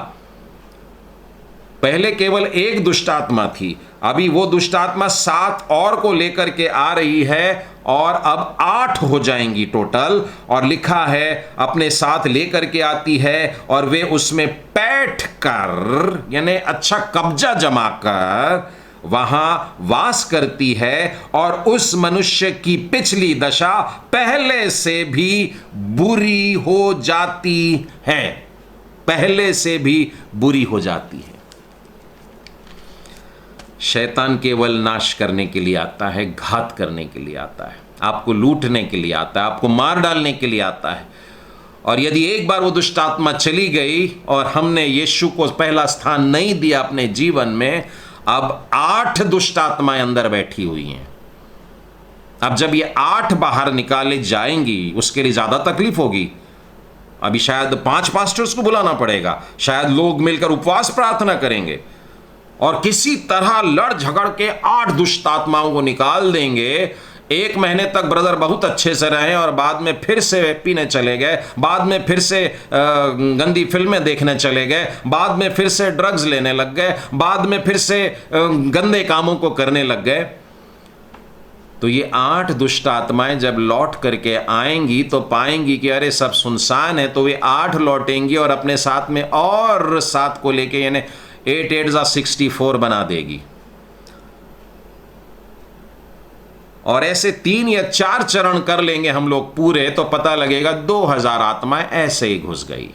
पहले केवल 1 दुष्ट आत्मा थी, अभी वो दुष्ट आत्मा 7 और को लेकर के आ रही है और अब 8 हो जाएंगी टोटल। और लिखा है अपने साथ लेकर के आती है और वे उसमें बैठ कर, यानी अच्छा कब्जा जमा कर वहां वास करती है और उस मनुष्य की पिछली दशा पहले से भी बुरी हो जाती है, पहले से भी बुरी हो जाती है। शैतान केवल नाश करने के लिए आता है, घात करने के लिए आता है, आपको लूटने के लिए आता है, आपको मार डालने के लिए आता है। और यदि एक बार वो दुष्ट आत्मा चली गई और हमने यीशु को पहला स्थान नहीं दिया अपने जीवन में, अब 8 दुष्ट आत्माएं अंदर बैठी हुई हैं। अब जब ये 8 बाहर निकाले जाएंगी उसके लिए ज्यादा तकलीफ होगी। अभी शायद 5 पास्टर्स को बुलाना पड़ेगा, शायद लोग मिलकर उपवास प्रार्थना करेंगे और किसी तरह लड़ झगड़ के 8 दुष्ट आत्माओं को निकाल देंगे। 1 महीने तक ब्रदर बहुत अच्छे से रहे और बाद में फिर से पीने चले गए, बाद में फिर से गंदी फिल्में देखने चले गए, बाद में फिर से ड्रग्स लेने लग गए, बाद में फिर से गंदे कामों को करने लग गए। तो ये 8 दुष्ट आत्माएं जब लौट करके आएंगी तो पाएंगी कि अरे सब सुनसान है, तो वे 8 लौटेंगी और अपने साथ में और 7 को लेके, यानी 8 8 64 बना देगी। और ऐसे 3 या 4 चरण कर लेंगे हम लोग पूरे, तो पता लगेगा 2000 आत्माएं ऐसे ही घुस गई।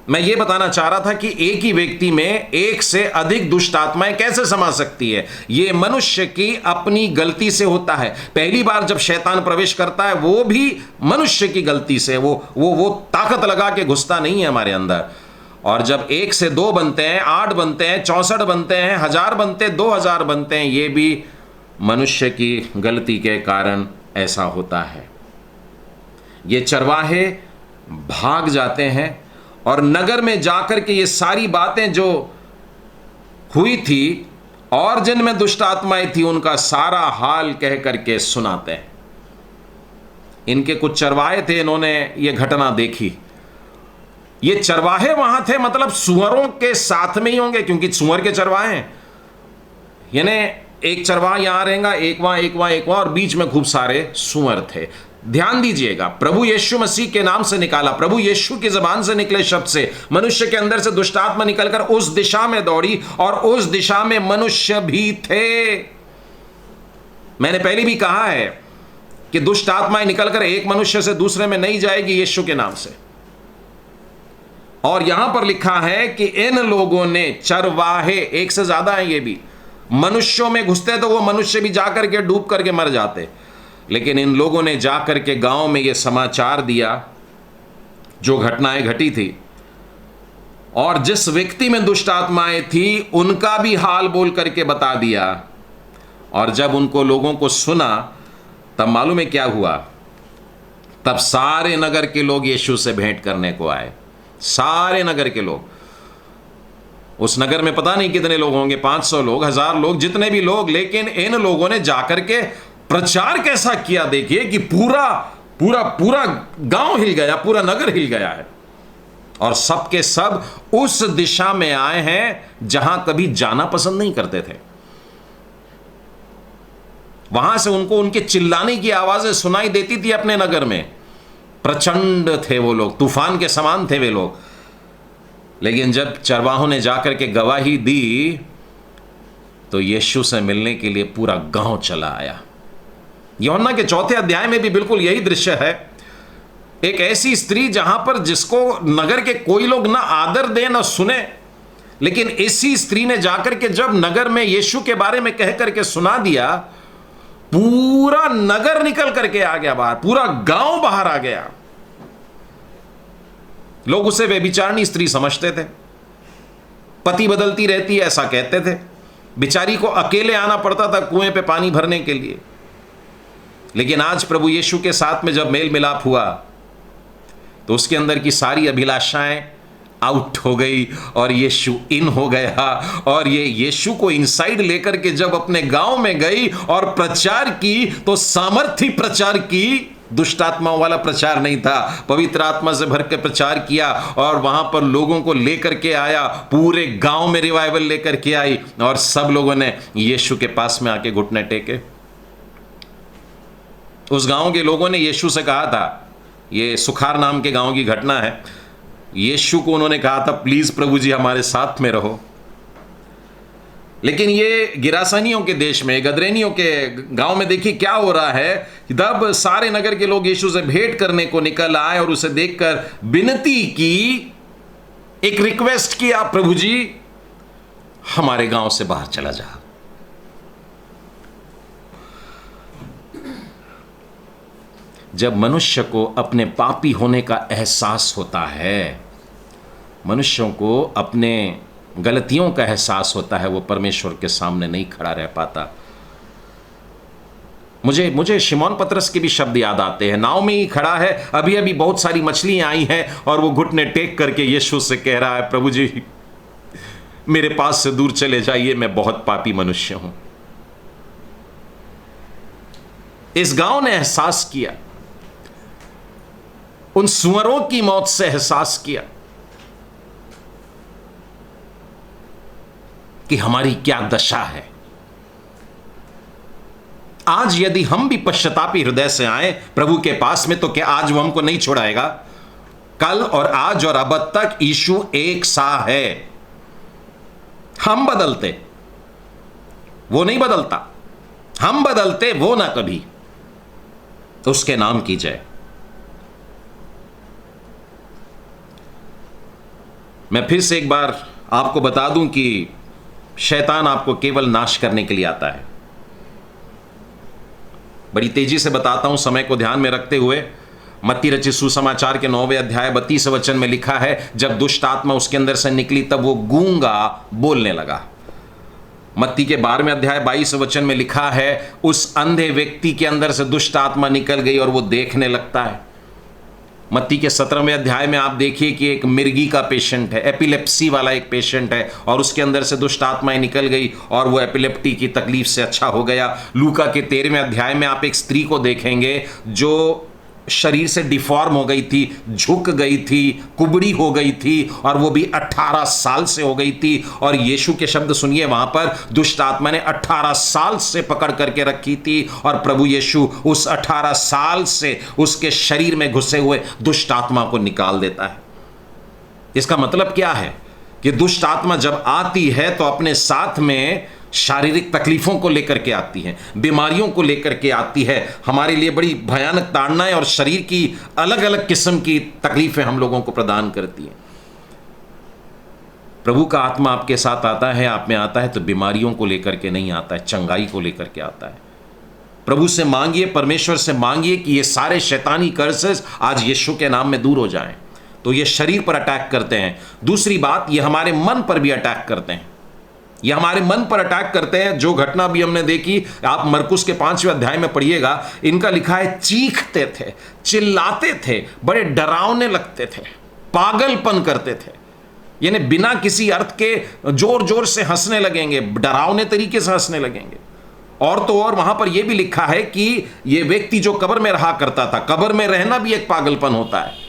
मैं ये बताना चाह रहा था कि एक ही व्यक्ति में 1 से अधिक दुष्ट आत्माएं कैसे समा सकती है। ये मनुष्य की अपनी गलती से होता है। पहली बार जब शैतान प्रवेश करता है वो भी मनुष्य की गलती से, वो ताकत लगा के घुसता नहीं है हमारे अंदर। और जब 1 से 2 बनते हैं, 8 बनते हैं, 64 बनते हैं, 1000 बनते हैं, 2000 बनते हैं, ये भी मनुष्य की गलती के कारण ऐसा होता है। ये चरवाहे भाग जाते हैं और नगर में जाकर के ये सारी बातें जो हुई थी और जिनमें दुष्ट आत्माएं थी उनका सारा हाल कह करके सुनाते हैं। इनके कुछ चरवाहे थे, इन्होंने ये घटना देखी। ये चरवाहे वहां थे, मतलब सुअरों के साथ में ही होंगे क्योंकि सुअर के चरवाहे हैं, यानी एक चरवाहा यहां रहेगा, एक वहां, एक वहां, एक वहां, और बीच में खूब सारे सुअर थे। ध्यान दीजिएगा, प्रभु यीशु मसीह के नाम से निकाला, प्रभु यीशु की जबान से निकले शब्द से मनुष्य के अंदर से दुष्ट आत्मा निकलकर उस दिशा में दौड़ी और उस दिशा में मनुष्य भी थे। मैंने पहले भी कहा है कि दुष्ट आत्माएं निकलकर एक मनुष्य से दूसरे में नहीं जाएगी यीशु के नाम से। और यहां पर लिखा है कि इन लोगों ने, चरवाहे 1 से ज्यादा हैं, ये भी मनुष्यों में घुसते तो वो मनुष्य भी जाकर के डूब करके मर जाते, लेकिन इन लोगों ने जाकर के गांव में ये समाचार दिया जो घटनाएं घटी थी, और जिस व्यक्ति में दुष्ट आत्माएं थी उनका भी हाल बोल करके बता दिया। और जब उनको लोगों को सुना तब मालूम है क्या हुआ? तब सारे नगर के लोग यीशु से भेंट करने को आए, सारे नगर के लोग। उस नगर में पता नहीं कितने लोग होंगे, 500 लोग, 1000 लोग, जितने भी लोग, लेकिन इन लोगों ने जाकर के प्रचार कैसा किया देखिए कि पूरा पूरा पूरा गांव हिल गया, पूरा नगर हिल गया है। और सबके सब उस दिशा में आए हैं जहां कभी जाना पसंद नहीं करते थे। वहां से उनको उनके चिल्लाने की आवाजें सुनाई देती थी अपने नगर में। प्रचंड थे वो लोग, तूफान के समान थे वे लोग। लेकिन जब चरवाहों ने जाकर के गवाही दी तो यीशु से मिलने के लिए पूरा गांव चला आया। यूहन्ना के 4 अध्याय में भी बिल्कुल यही दृश्य है। एक ऐसी स्त्री जहां पर जिसको नगर के कोई लोग ना आदर दे ना सुने, लेकिन इसी स्त्री ने जाकर के जब नगर में यीशु के बारे में कह करके सुना दिया, पूरा नगर निकल करके आ गया बाहर, पूरा गांव बाहर आ गया। लोग उसे व्यभिचारिणी स्त्री समझते थे, पति बदलती रहती है ऐसा कहते थे, बेचारी को अकेले आना पड़ता था कुएं पे पानी भरने के लिए। लेकिन आज प्रभु यीशु के साथ में जब मेल मिलाप हुआ तो उसके अंदर की सारी अभिलाषाएं आउट हो गई और यीशु इन हो गया। और ये यीशु को इनसाइड लेकर के जब अपने गांव में गई और प्रचार की, तो सामर्थ्य प्रचार की, दुष्ट आत्माओं वाला प्रचार नहीं था, पवित्र आत्मा से भर के प्रचार किया और वहां पर लोगों को लेकर के आया, पूरे गांव में रिवाइवल लेकर के आई और सब लोगों ने यीशु के पास में आके घुटने टेके। उस गांव के लोगों ने यीशु से कहा था, ये सुखार नाम के गांव की घटना है, यीशु को उन्होंने कहा था प्लीज प्रभु जी हमारे साथ में रहो। लेकिन ये गिरासानियों के देश में, गदरेनियों के गांव में देखिए क्या हो रहा है। जब सारे नगर के लोग यीशु से भेंट करने को निकल आए और उसे देखकर विनती की, एक रिक्वेस्ट किया, प्रभु जी हमारे गांव से बाहर चला जा। जब मनुष्य को अपने पापी होने का एहसास होता है, मनुष्यों को अपने गलतियों का एहसास होता है, वो परमेश्वर के सामने नहीं खड़ा रह पाता। मुझे शिमोन पतरस के भी शब्द याद आते हैं। नाव में ही खड़ा है, अभी अभी बहुत सारी मछलियां आई हैं और वो घुटने टेक करके यीशु से कह रहा है, प्रभु जी मेरे पास से दूर चले जाइए, मैं बहुत पापी मनुष्य हूं। इस गांव ने एहसास किया, उन सुअरों की मौत से एहसास किया कि हमारी क्या दशा है। आज यदि हम भी पश्चातापी हृदय से आए प्रभु के पास में, तो क्या आज वो हमको नहीं छुड़ाएगा? कल और आज और अब तक यीशु एक सा है। हम बदलते, वो नहीं बदलता। हम बदलते, वो ना कभी। तो उसके नाम की जय। मैं फिर से एक बार आपको बता दूं कि शैतान आपको केवल नाश करने के लिए आता है। बड़ी तेजी से बताता हूं समय को ध्यान में रखते हुए। मत्ती रचित सुसमाचार के 9वें अध्याय 32 वचन में लिखा है, जब दुष्ट आत्मा उसके अंदर से निकली तब वो गूंगा बोलने लगा। मत्ती के 12वें अध्याय 22 वचन में लिखा है, उस अंधे व्यक्ति के अंदर से दुष्ट आत्मा निकल गई और वो देखने लगता है। मत्ती के 17वें अध्याय में आप देखिए कि एक मिर्गी का पेशेंट है, एपिलेप्सी वाला एक पेशेंट है, और उसके अंदर से दुष्ट आत्माएं निकल गई और वो एपिलेप्टी की तकलीफ से अच्छा हो गया। लूका के 13वें अध्याय में आप एक स्त्री को देखेंगे जो शरीर से डिफॉर्म हो गई थी, झुक गई थी, कुबड़ी हो गई थी, और वो भी 18 साल से हो गई थी। और यीशु के शब्द सुनिए, वहां पर दुष्ट आत्मा ने 18 साल से पकड़ करके रखी थी और प्रभु यीशु उस 18 साल से उसके शरीर में घुसे हुए दुष्ट आत्मा को निकाल देता है। इसका मतलब क्या है कि दुष्ट आत्मा जब आती है तो अपने साथ में शारीरिक तकलीफों को लेकर के आती है, बीमारियों को लेकर के आती है, हमारे लिए बड़ी भयानक ताड़नाएं और शरीर की अलग अलग किस्म की तकलीफें हम लोगों को प्रदान करती हैं। प्रभु का आत्मा आपके साथ आता है, आप में आता है, तो बीमारियों को लेकर के नहीं आता है, चंगाई को लेकर के आता है। प्रभु से मांगिए, परमेश्वर से मांगिए कि ये सारे शैतानी कर्सेस आज यीशु के नाम में दूर हो जाएं। तो ये शरीर पर अटैक करते हैं। दूसरी बात, ये हमारे मन पर भी अटैक करते हैं। ये हमारे मन पर अटैक करते हैं। जो घटना भी हमने देखी, आप मरकुस के 5वें अध्याय में पढ़िएगा, इनका लिखा है चीखते थे, चिल्लाते थे, बड़े डरावने लगते थे, पागलपन करते थे। यानी बिना किसी अर्थ के जोर जोर से हंसने लगेंगे, डरावने तरीके से हंसने लगेंगे। और तो और वहां पर यह भी लिखा है कि यह व्यक्ति जो कब्र में रहा करता था, कब्र में रहना भी एक पागलपन होता है।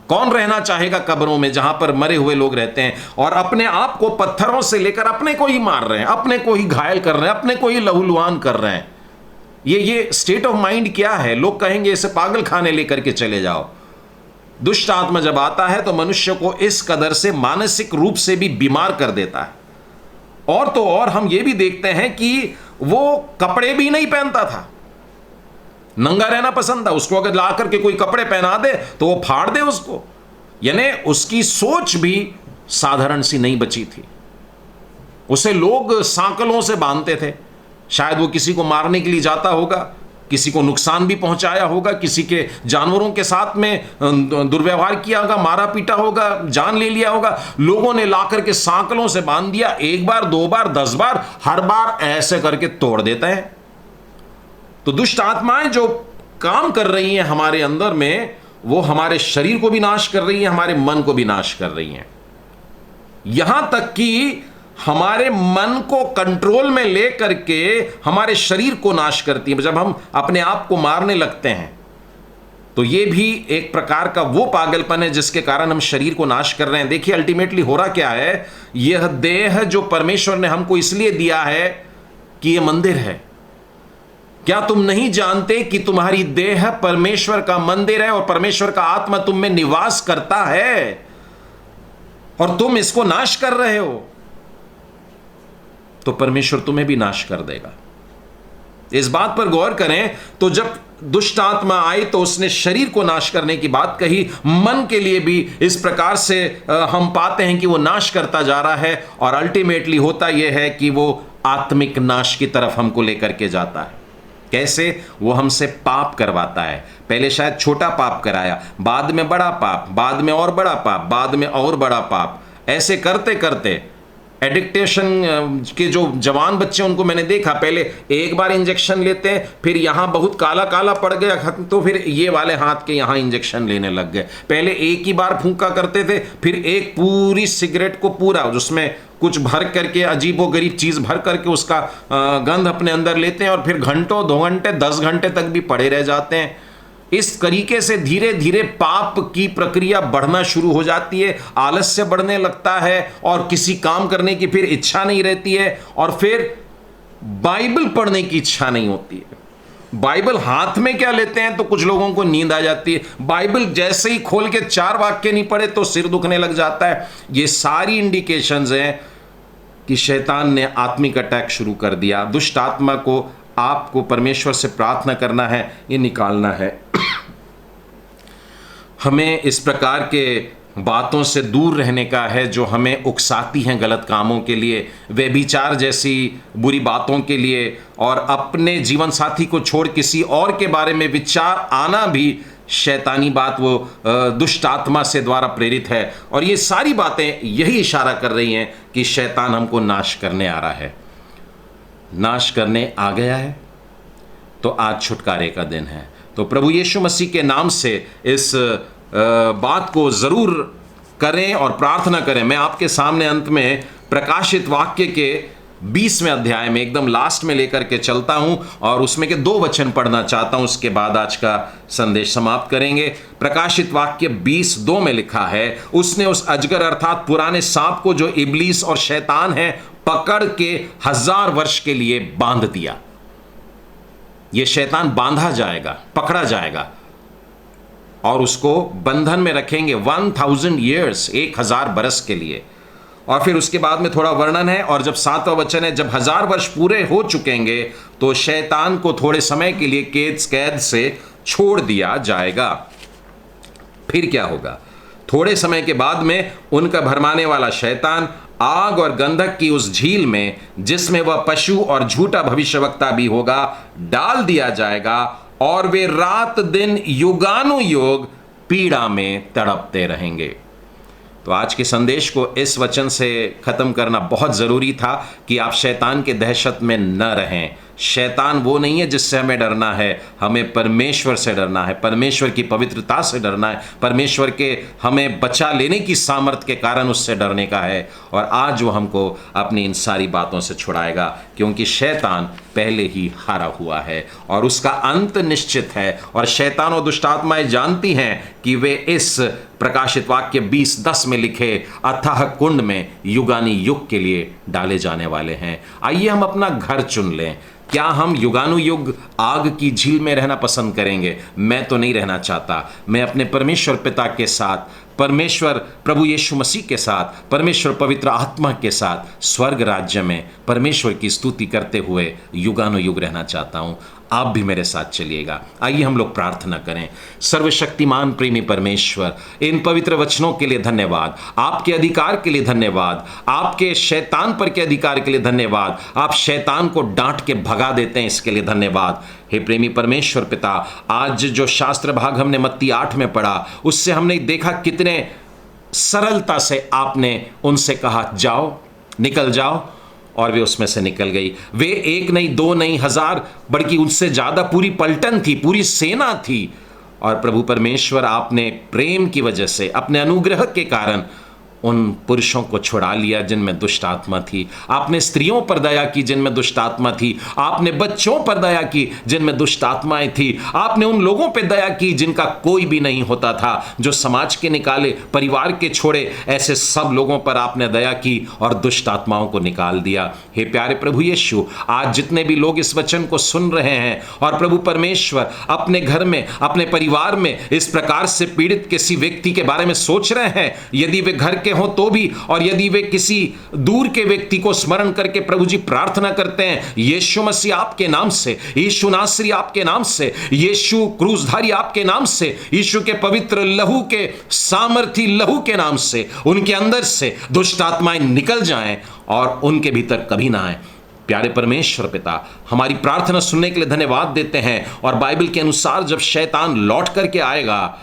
कौन रहना चाहेगा कब्रों में जहां पर मरे हुए लोग रहते हैं और अपने आप को पत्थरों से लेकर अपने को ही मार रहे हैं, अपने को ही घायल कर रहे हैं, अपने को ही लहूलुहान कर रहे हैं। ये स्टेट ऑफ माइंड क्या है? लोग कहेंगे इसे पागल खाने लेकर के चले जाओ। दुष्ट आत्मा जब आता है तो मनुष्य को इस कदर से मानसिक रूप से भी बीमार कर देता है। और तो और हम ये भी देखते हैं कि वो कपड़े भी नहीं पहनता था, नंगा रहना पसंद था। उसको अगर ला करके कोई कपड़े पहना दे तो वो फाड़ दे उसको। यानी उसकी सोच भी साधारण सी नहीं बची थी। उसे लोग सांकलों से बांधते थे। शायद वो किसी को मारने के लिए जाता होगा, किसी को नुकसान भी पहुंचाया होगा, किसी के जानवरों के साथ में दुर्व्यवहार किया होगा, मारा पीटा होगा, जान ले लिया होगा। लोगों ने लाकर के सांकलों से बांध दिया, 1 बार 2 बार 10 बार, हर बार ऐसे करके तोड़ देते हैं। तो दुष्ट आत्माएं जो काम कर रही हैं हमारे अंदर में, वो हमारे शरीर को भी नाश कर रही हैं, हमारे मन को भी नाश कर रही हैं। यहां तक कि हमारे मन को कंट्रोल में लेकर के हमारे शरीर को नाश करती है। जब हम अपने आप को मारने लगते हैं तो यह भी एक प्रकार का वो पागलपन है जिसके कारण हम शरीर को नाश कर रहे हैं। देखिए अल्टीमेटली हो रहा क्या है, यह देह जो परमेश्वर ने हमको इसलिए दिया है कि यह मंदिर है। क्या तुम नहीं जानते कि तुम्हारी देह परमेश्वर का मंदिर है और परमेश्वर का आत्मा तुम में निवास करता है और तुम इसको नाश कर रहे हो तो परमेश्वर तुम्हें भी नाश कर देगा। इस बात पर गौर करें तो जब दुष्ट आत्मा आई तो उसने शरीर को नाश करने की बात कही, मन के लिए भी इस प्रकार से हम पाते हैं कि वो नाश करता जा रहा है और अल्टीमेटली होता यह है कि वो आत्मिक नाश की तरफ हमको लेकर के जाता है। कैसे? वो हमसे पाप करवाता है। पहले शायद छोटा पाप कराया, बाद में बड़ा पाप, बाद में और बड़ा पाप, बाद में और बड़ा पाप। ऐसे करते करते एडिक्टेशन के जो जवान बच्चे उनको मैंने देखा, पहले एक बार इंजेक्शन लेते हैं, फिर यहाँ बहुत काला काला पड़ गया तो फिर ये वाले हाथ के यहाँ इंजेक्शन लेने लग गए। पहले एक ही बार फूंका करते थे, फिर एक पूरी सिगरेट को पूरा उसमें कुछ भर करके अजीबोगरीब चीज़ भर करके उसका गंध अपने अंदर लेते हैं और फिर घंटों 2 घंटे 10 घंटे तक भी पड़े रह जाते हैं। इस तरीके से धीरे धीरे पाप की प्रक्रिया बढ़ना शुरू हो जाती है, आलस्य बढ़ने लगता है और किसी काम करने की फिर इच्छा नहीं रहती है और फिर बाइबल पढ़ने की इच्छा नहीं होती है। बाइबल हाथ में क्या लेते हैं तो कुछ लोगों को नींद आ जाती है। बाइबल जैसे ही खोल के 4 वाक्य नहीं पढ़े तो सिर दुखने लग जाता है। ये सारी इंडिकेशंस हैं कि शैतान ने आत्मिक अटैक शुरू कर दिया। दुष्ट आत्मा को आपको परमेश्वर से प्रार्थना करना है, ये निकालना है। हमें इस प्रकार के बातों से दूर रहने का है जो हमें उकसाती हैं गलत कामों के लिए, व्यभिचार जैसी बुरी बातों के लिए, और अपने जीवन साथी को छोड़ किसी और के बारे में विचार आना भी शैतानी बात, वो दुष्ट आत्मा से द्वारा प्रेरित है। और ये सारी बातें यही इशारा कर रही हैं कि शैतान हमको नाश करने आ रहा है, नाश करने आ गया है। तो आज छुटकारे का दिन है। तो प्रभु यीशु मसीह के नाम से इस बात को ज़रूर करें और प्रार्थना करें। मैं आपके सामने अंत में प्रकाशित वाक्य के 20वें अध्याय में एकदम लास्ट में लेकर के चलता हूं और उसमें के 2 वचन पढ़ना चाहता हूं। उसके बाद आज का संदेश समाप्त करेंगे। प्रकाशित वाक्य 20:2 में लिखा है, उसने उस अजगर अर्थात पुराने सांप को जो इब्लीस और शैतान है पकड़ के 1000 वर्ष के लिए बांध दिया। यह शैतान बांधा जाएगा, पकड़ा जाएगा और उसको बंधन में रखेंगे 1000 ईयर्स, 1000 बरस के लिए। और फिर उसके बाद में थोड़ा वर्णन है और जब 7वां वचन है, जब 1000 वर्ष पूरे हो चुकेंगे तो शैतान को थोड़े समय के लिए कैद से छोड़ दिया जाएगा। फिर क्या होगा? थोड़े समय के बाद में उनका भरमाने वाला शैतान आग और गंधक की उस झील में, जिसमें वह पशु और झूठा भविष्यवक्ता भी होगा, डाल दिया जाएगा और वे रात दिन युगानुयुग पीड़ा में तड़पते रहेंगे। तो आज के संदेश को इस वचन से ख़त्म करना बहुत ज़रूरी था कि आप शैतान के दहशत में न रहें, शैतान वो नहीं है जिससे हमें डरना है, हमें परमेश्वर से डरना है, परमेश्वर की पवित्रता से डरना है, परमेश्वर के हमें बचा लेने की सामर्थ्य के कारण उससे डरने का है। और आज वो हमको अपनी इन सारी बातों से छुड़ाएगा, क्योंकि शैतान पहले ही हारा हुआ है और उसका अंत निश्चित है। और शैतान और दुष्ट आत्माएं जानती हैं कि वे इस प्रकाशित वाक्य 20:10 में लिखे अथाह कुंड में युगानुयुग के लिए डाले जाने वाले हैं। आइए हम अपना घर चुन लें। क्या हम युगानुयुग आग की झील में रहना पसंद करेंगे? मैं तो नहीं रहना चाहता। मैं अपने परमेश्वर पिता के साथ, परमेश्वर प्रभु यीशु मसीह के साथ, परमेश्वर पवित्र आत्मा के साथ स्वर्ग राज्य में परमेश्वर की स्तुति करते हुए युगानुयुग रहना चाहता हूं। आप भी मेरे साथ चलिएगा। आइए हम लोग प्रार्थना करें। सर्वशक्तिमान प्रेमी परमेश्वर, इन पवित्र वचनों के लिए धन्यवाद, आपके अधिकार के लिए धन्यवाद, आपके शैतान पर के अधिकार के लिए धन्यवाद। आप शैतान को डांट के भगा देते हैं, इसके लिए धन्यवाद। हे प्रेमी परमेश्वर पिता, आज जो शास्त्र भाग हमने मत्ती 8 में पढ़ा, उससे हमने देखा कितने सरलता से आपने उनसे कहा जाओ, निकल जाओ, और वे उसमें से निकल गई। वे एक नहीं, दो नहीं, हजार, बल्कि उनसे ज्यादा पूरी पलटन थी, पूरी सेना थी। और प्रभु परमेश्वर, आपने प्रेम की वजह से, अपने अनुग्रह के कारण उन पुरुषों को छुड़ा लिया जिनमें दुष्ट आत्मा थी। आपने स्त्रियों पर दया की जिनमें दुष्ट आत्मा थी। आपने बच्चों पर दया की जिनमें दुष्ट आत्माएं थी। आपने उन लोगों पर दया की जिनका कोई भी नहीं होता था, जो समाज के निकाले, परिवार के छोड़े, ऐसे सब लोगों पर आपने दया की और दुष्ट आत्माओं को निकाल दिया। हे प्यारे प्रभु यीशु, आज जितने भी लोग इस वचन को सुन रहे हैं और प्रभु परमेश्वर अपने घर में, अपने परिवार में इस प्रकार से पीड़ित किसी व्यक्ति के बारे में सोच रहे हैं, यदि वे घर हो तो भी, और यदि वे किसी दूर के व्यक्ति को स्मरण करके प्रभु जी प्रार्थना करते हैं, यीशु मसीह आपके नाम से, यीशु नासरी आपके नाम से, यीशु क्रूसधारी आपके नाम से, यीशु के पवित्र लहू के, सामर्थी लहू के नाम से, उनके अंदर से दुष्ट आत्माएं निकल जाएं और उनके भीतर कभी ना आए। प्यारे परमेश्वर पिता, हमारी प्रार्थना सुनने के लिए धन्यवाद देते हैं। और बाइबल के अनुसार जब शैतान लौट करके आएगा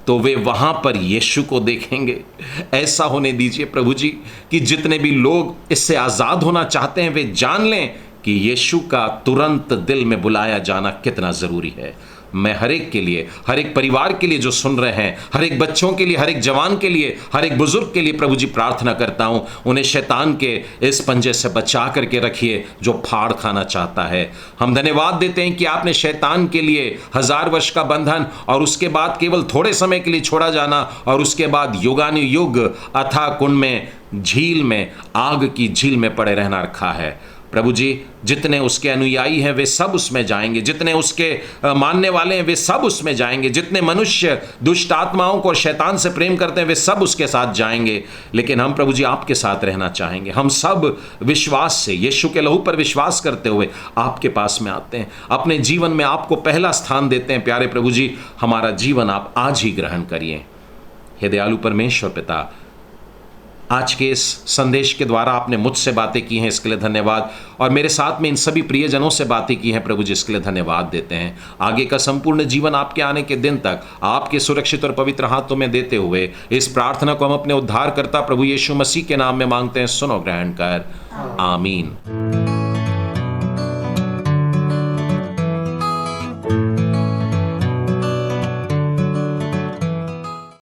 तो वे वहां पर यीशु को देखेंगे। ऐसा होने दीजिए प्रभु जी कि जितने भी लोग इससे आजाद होना चाहते हैं, वे जान लें कि यीशु का तुरंत दिल में बुलाया जाना कितना जरूरी है। मैं हर एक के लिए, हर एक परिवार के लिए जो सुन रहे हैं, हर एक बच्चों के लिए, हर एक जवान के लिए, हर एक बुजुर्ग के लिए प्रभु जी प्रार्थना करता हूं, उन्हें शैतान के इस पंजे से बचा करके रखिए जो फाड़ खाना चाहता है। हम धन्यवाद देते हैं कि आपने शैतान के लिए 1000 वर्ष का बंधन और उसके बाद केवल थोड़े समय के लिए छोड़ा जाना और उसके बाद युगानुयुग अथाह कुंड में, झील में, आग की झील में पड़े रहना रखा है। प्रभु जी, जितने उसके अनुयायी हैं वे सब उसमें जाएंगे, जितने उसके मानने वाले हैं वे सब उसमें जाएंगे, जितने मनुष्य दुष्ट आत्माओं को और शैतान से प्रेम करते हैं वे सब उसके साथ जाएंगे। लेकिन हम प्रभु जी आपके साथ रहना चाहेंगे। हम सब विश्वास से, यीशु के लहू पर विश्वास करते हुए आपके पास में आते हैं, अपने जीवन में आपको पहला स्थान देते हैं। प्यारे प्रभु जी, हमारा जीवन आप आज ही ग्रहण करिए। हे दयालु परमेश्वर पिता, आज के इस संदेश के द्वारा आपने मुझसे बातें की हैं, इसके लिए धन्यवाद। और मेरे साथ में इन सभी प्रियजनों से बातें की हैं प्रभु जी, इसके लिए धन्यवाद देते हैं। आगे का संपूर्ण जीवन आपके आने के दिन तक आपके सुरक्षित और पवित्र हाथों में देते हुए इस प्रार्थना को हम अपने उद्धारकर्ता प्रभु यीशु मसीह के नाम में मांगते हैं। सुनो ग्रहण कर, आमीन।